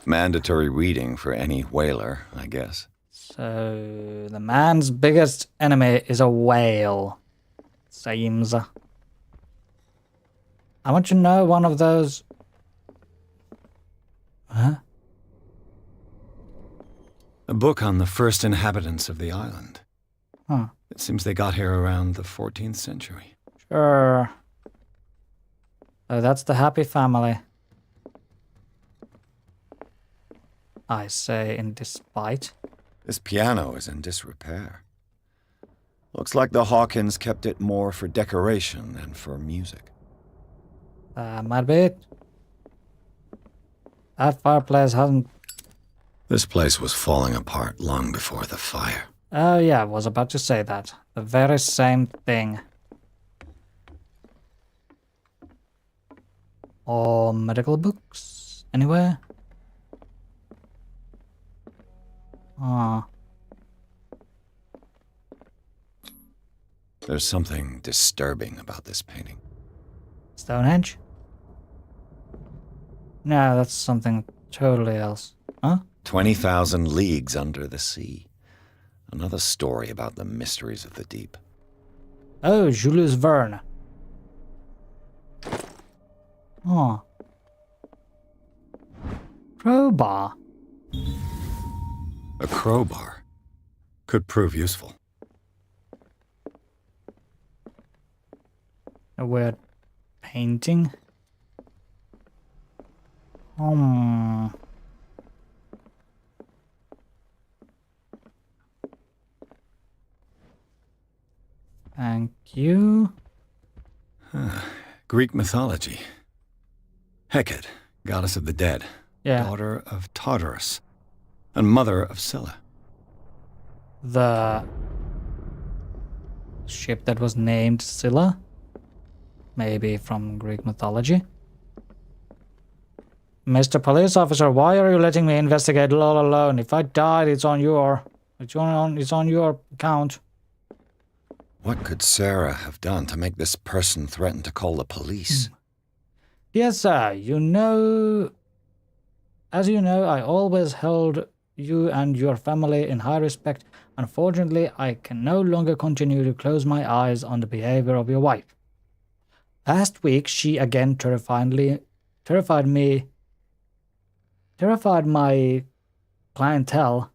Mandatory reading for any whaler, I guess. So, the man's biggest enemy is a whale. Seems. I want to know one of those. Huh? A book on the first inhabitants of the island. Huh. It seems they got here around the 14th century. Sure. Oh, that's the happy family. I say in despite. This piano is in disrepair. Looks like the Hawkins kept it more for decoration than for music. Might be it. That fireplace hasn't... This place was falling apart long before the fire. Oh yeah, I was about to say that. The very same thing. Or medical books? Anywhere? Ah. There's something disturbing about this painting. Stonehenge? No, that's something totally else. Huh? 20,000 leagues under the sea. Another story about the mysteries of the deep. Oh, Julius Verne. Oh. Crowbar. A crowbar. Could prove useful. A weird painting. Thank you. Greek mythology. Hecate, goddess of the dead. Yeah. Daughter of Tartarus. And mother of Scylla. The ship that was named Scylla? Maybe from Greek mythology? Mr. Police Officer, why are you letting me investigate all alone? If I died, it's on your account. What could Sarah have done to make this person threaten to call the police? Yes, sir. As you know, I always held you and your family in high respect. Unfortunately, I can no longer continue to close my eyes on the behavior of your wife. Last week, she again terrified my clientele.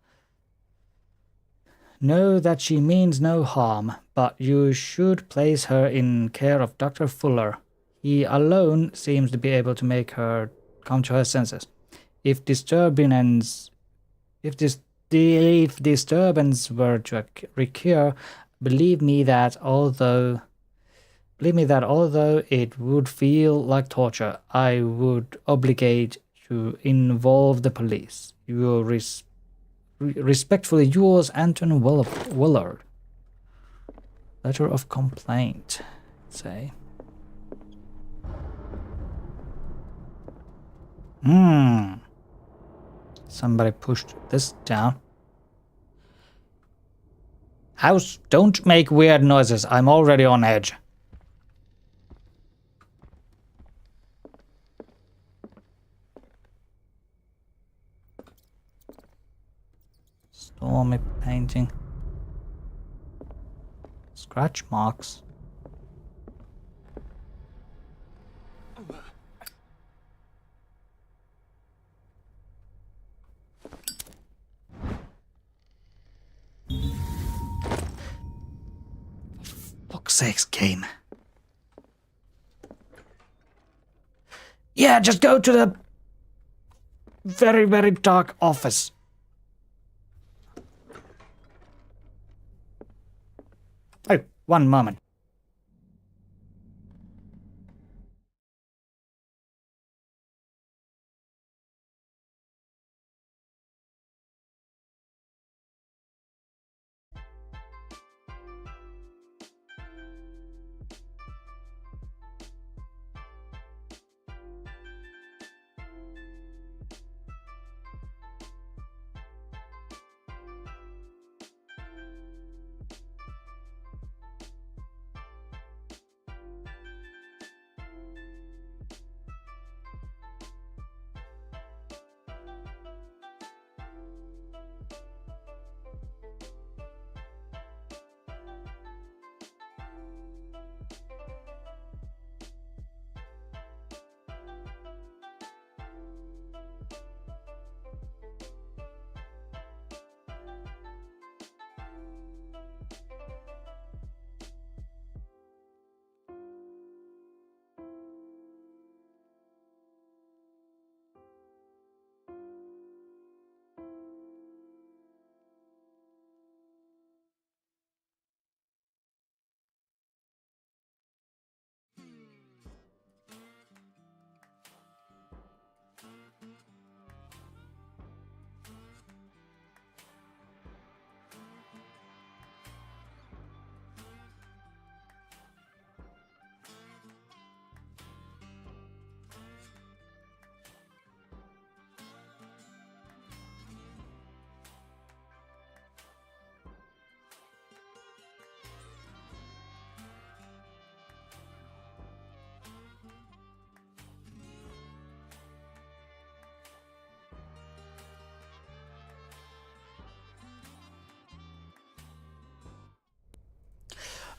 Know that she means no harm, but you should place her in care of Dr. Fuller. He alone seems to be able to make her come to her senses. If disturbance were to recur, believe me that although it would feel like torture, I would obligate to involve the police. You will respectfully yours, Anton Willard. Letter of complaint, say. Somebody pushed this down. House, don't make weird noises. I'm already on edge. Stormy painting. Scratch marks. Fuck's sakes, game. Yeah, just go to the very, very dark office. Oh, one moment.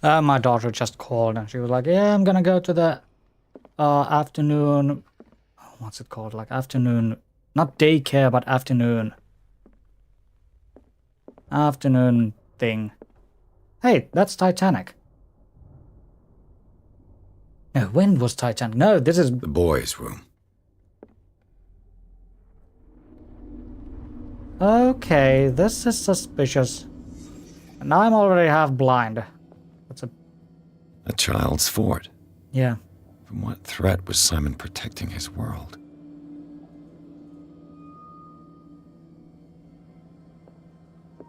My daughter just called and she was like, yeah, I'm gonna go to the afternoon, what's it called, like afternoon, not daycare, but afternoon thing. Hey, that's Titanic. No, when was Titanic? No, this is the boys' room. Okay, this is suspicious. And I'm already half blind. That's a child's fort. Yeah. From what threat was Simon protecting his world?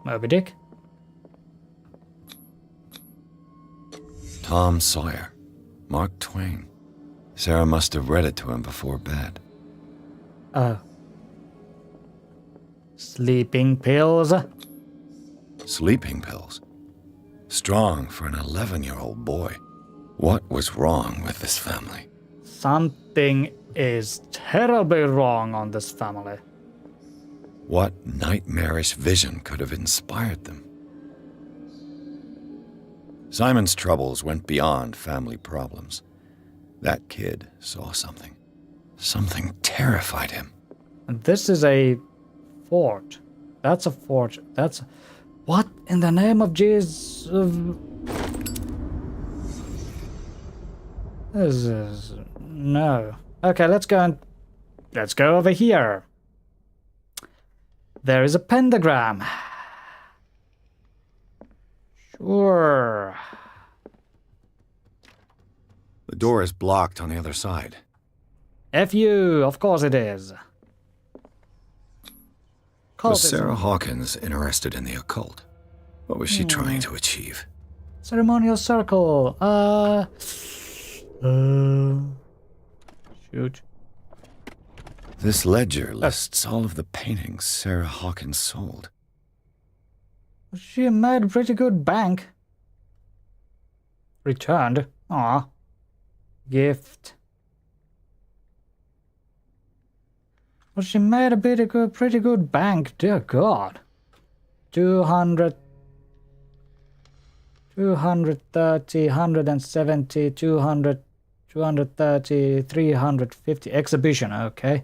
Moby Dick. Tom Sawyer. Mark Twain. Sarah must have read it to him before bed. Oh. Sleeping pills? Sleeping pills? Strong for an 11-year-old boy. What was wrong with this family? Something is terribly wrong on this family. What nightmarish vision could have inspired them? Simon's troubles went beyond family problems. That kid saw something. Something terrified him. And this is a fort. That's a fort. That's... What in the name of Jesus? This is... no. Okay, let's go over here. There is a pentagram. Sure. The door is blocked on the other side. F you, of course it is. Was Sarah Hawkins interested in the occult? What was she trying to achieve? Ceremonial circle. Shoot. This ledger lists all of the paintings Sarah Hawkins sold. She made a pretty good bank. Returned. Aw. Gift. Well, she made a pretty good bank, dear God. 200, 230, 170, 200, 230, 350. Exhibition, okay.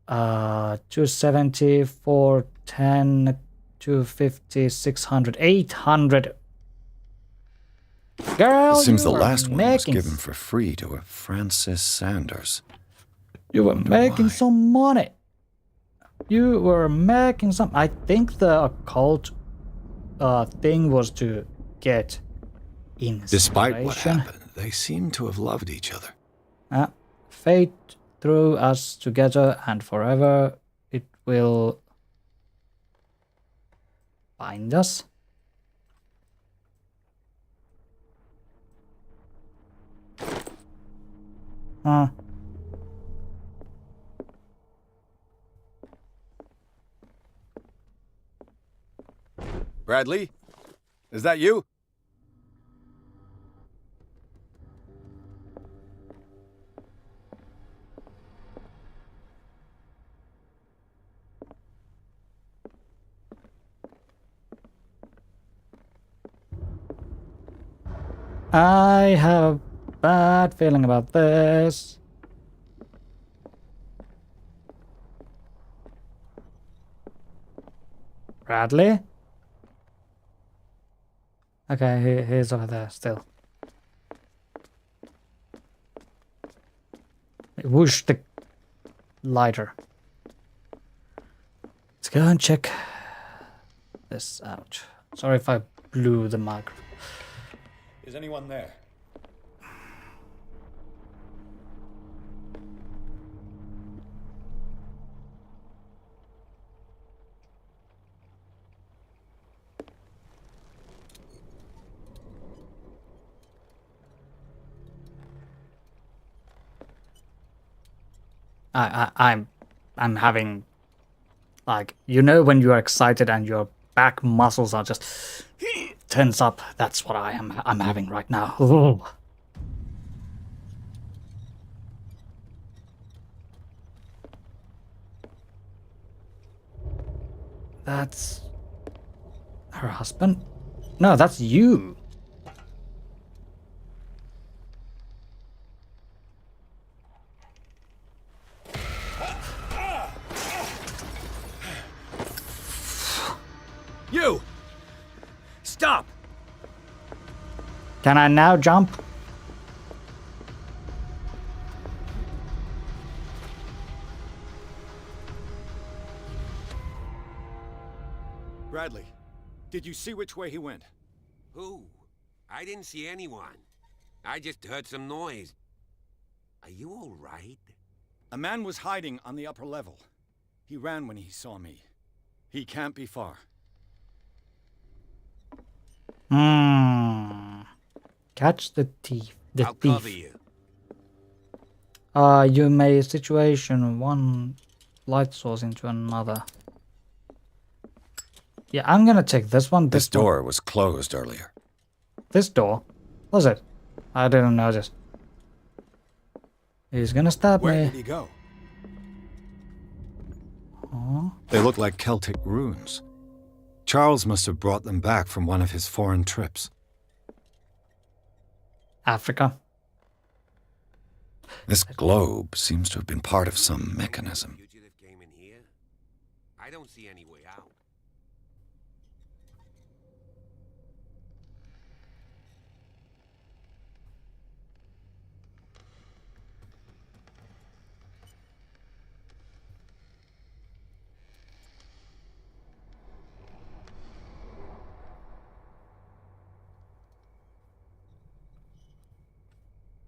270, 410, 250, 600, 800. Girl, it seems the you last one was making given for free to a Francis Sanders. You were making some money. You were making some... I think the occult thing was to get inspiration. Despite what happened, they seem to have loved each other. Fate threw us together, and forever it will bind us. Huh. Bradley? Is that you? I have a bad feeling about this. Bradley? Okay, he's over there still. Whoosh the lighter. Let's go and check this out. Sorry if I blew the microphone. Is anyone there? I'm having, like, you know when you are excited and your back muscles are just tense up. That's what I'm having right now. Ooh. That's her husband? No, that's you. You! Stop! Can I now jump? Bradley, did you see which way he went? Who? I didn't see anyone. I just heard some noise. Are you all right? A man was hiding on the upper level. He ran when he saw me. He can't be far. Catch the thief. I'll cover you. You may situation one light source into another. Yeah, I'm gonna check this one. This door was closed earlier. This door? Was it? I didn't notice. He's gonna stab me. Where did he go? They look like Celtic runes. Charles must have brought them back from one of his foreign trips. Africa. This globe seems to have been part of some mechanism. Came in here? I don't see any way out.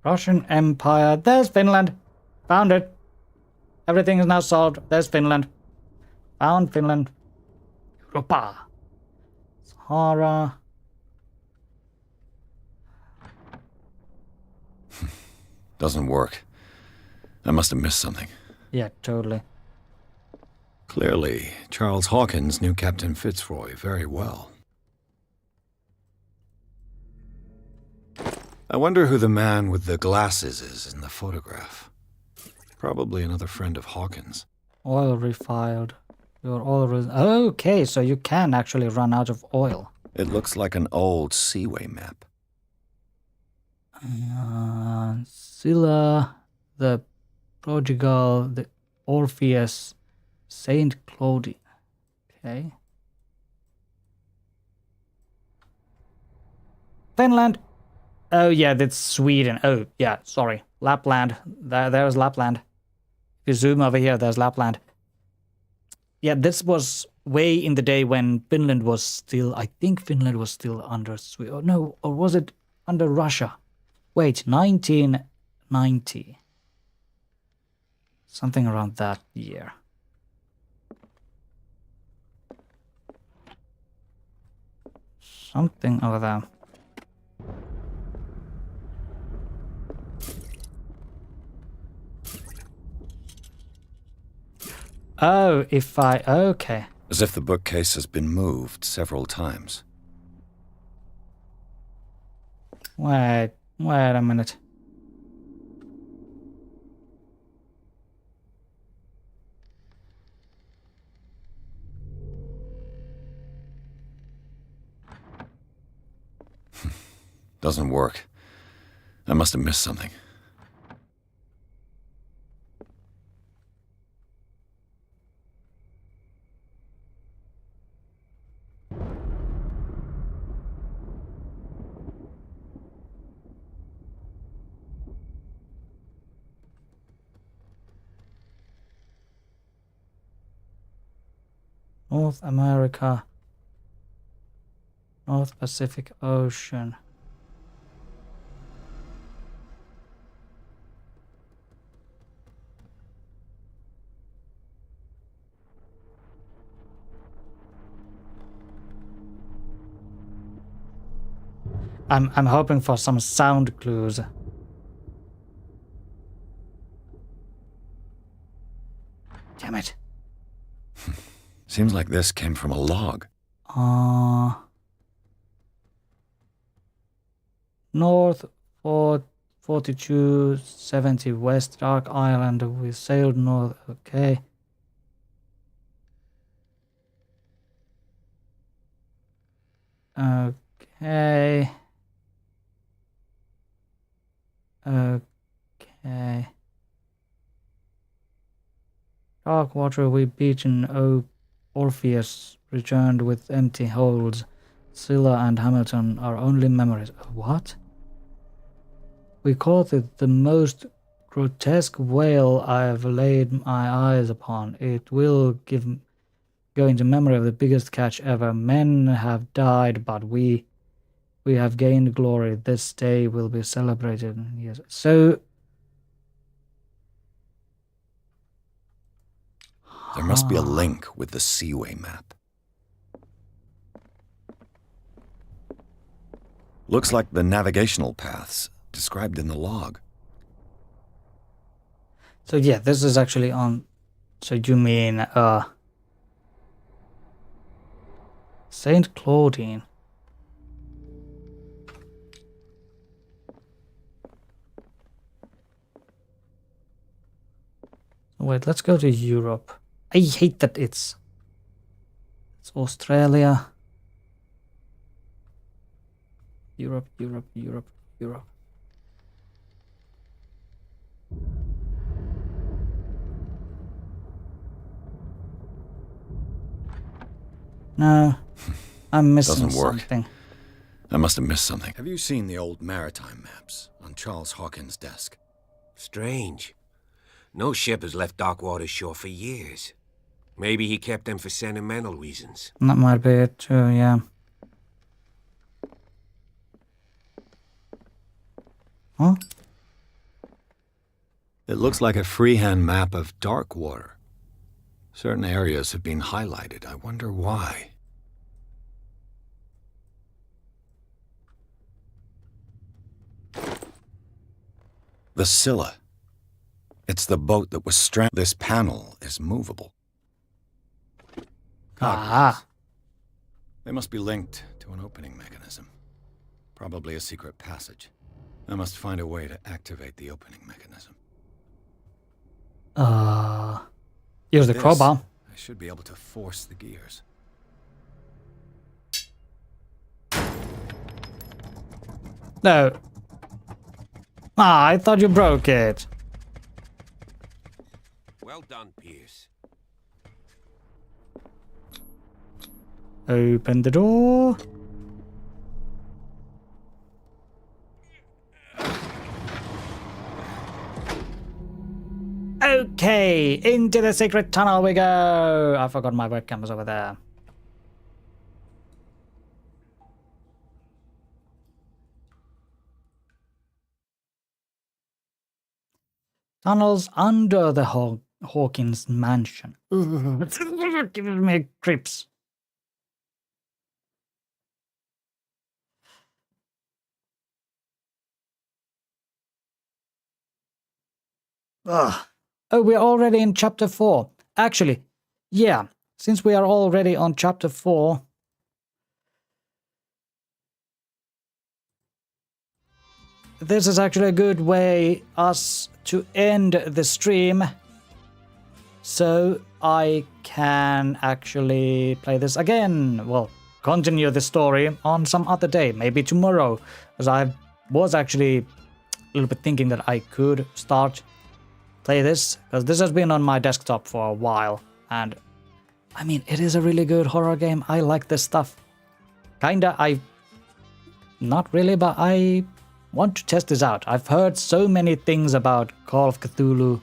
Russian Empire. There's Finland. Found it. Everything is now solved. There's Finland. Found Finland. Europa. Sahara. Doesn't work. I must have missed something. Yeah, totally. Clearly, Charles Hawkins knew Captain Fitzroy very well. I wonder who the man with the glasses is in the photograph. Probably another friend of Hawkins. Oil refilled. Your oil okay, so you can actually run out of oil. It looks like an old seaway map. Scylla, the Prodigal, the Orpheus, Saint Claudia. Okay. Finland. Oh yeah, that's Sweden. Oh yeah, sorry. Lapland. There's Lapland. If you zoom over here, there's Lapland. Yeah, this was way in the day when Finland was still, I think Finland was still under Sweden. Oh, no, or was it under Russia? Wait, 1990. Something around that year. Something over there. Oh, okay. As if the bookcase has been moved several times. Wait a minute. Doesn't work. I must have missed something. North America. North Pacific Ocean. I'm hoping for some sound clues. Damn it. Seems like this came from a log. North 4270 West Dark Island. We sailed north. Okay. Okay. Okay. Dark water we beaten. Orpheus returned with empty holds. Scylla and Hamilton are only memories. What? We caught it, the most grotesque whale I've laid my eyes upon. It will go into memory of the biggest catch ever. Men have died, but we have gained glory. This day will be celebrated. Yes. So there must be a link with the Seaway map. Looks like the navigational paths described in the log. So yeah, this is actually on. So you mean Saint Claudine? Wait, let's go to Europe. I hate that it's Australia. Europe. No, I'm missing something. I must have missed something. Have you seen the old maritime maps on Charles Hawkins' desk? Strange. No ship has left Darkwater's shore for years. Maybe he kept them for sentimental reasons. That might be it too, yeah. Huh? It looks like a freehand map of dark water. Certain areas have been highlighted. I wonder why. The Scylla. It's the boat that was stranded. This panel is movable. Ah. They must be linked to an opening mechanism. Probably a secret passage. I must find a way to activate the opening mechanism. Use the crowbar. I should be able to force the gears. No. Ah, I thought you broke it. Well done, Pierce. Open the door. Okay, into the secret tunnel we go. I forgot my webcam was over there. Tunnels under the Hawkins mansion. It's giving me creeps. Ugh. Oh, we're already in chapter 4. Actually, yeah, since we are already on chapter 4, this is actually a good way us to end the stream, so I can actually play this again. Well, continue the story on some other day, maybe tomorrow, as I was actually a little bit thinking that I could start play this, because this has been on my desktop for a while, and I mean, it is a really good horror game. I like this stuff. Kinda, not really, but I want to test this out. I've heard so many things about Call of Cthulhu,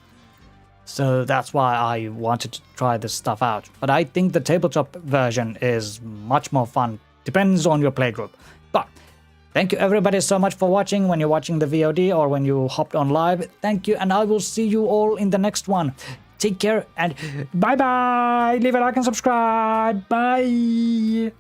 so that's why I wanted to try this stuff out. But I think the tabletop version is much more fun. Depends on your playgroup. But thank you everybody so much for watching when you're watching the VOD or when you hopped on live. Thank you, and I will see you all in the next one. Take care and bye-bye. Leave a like and subscribe. Bye.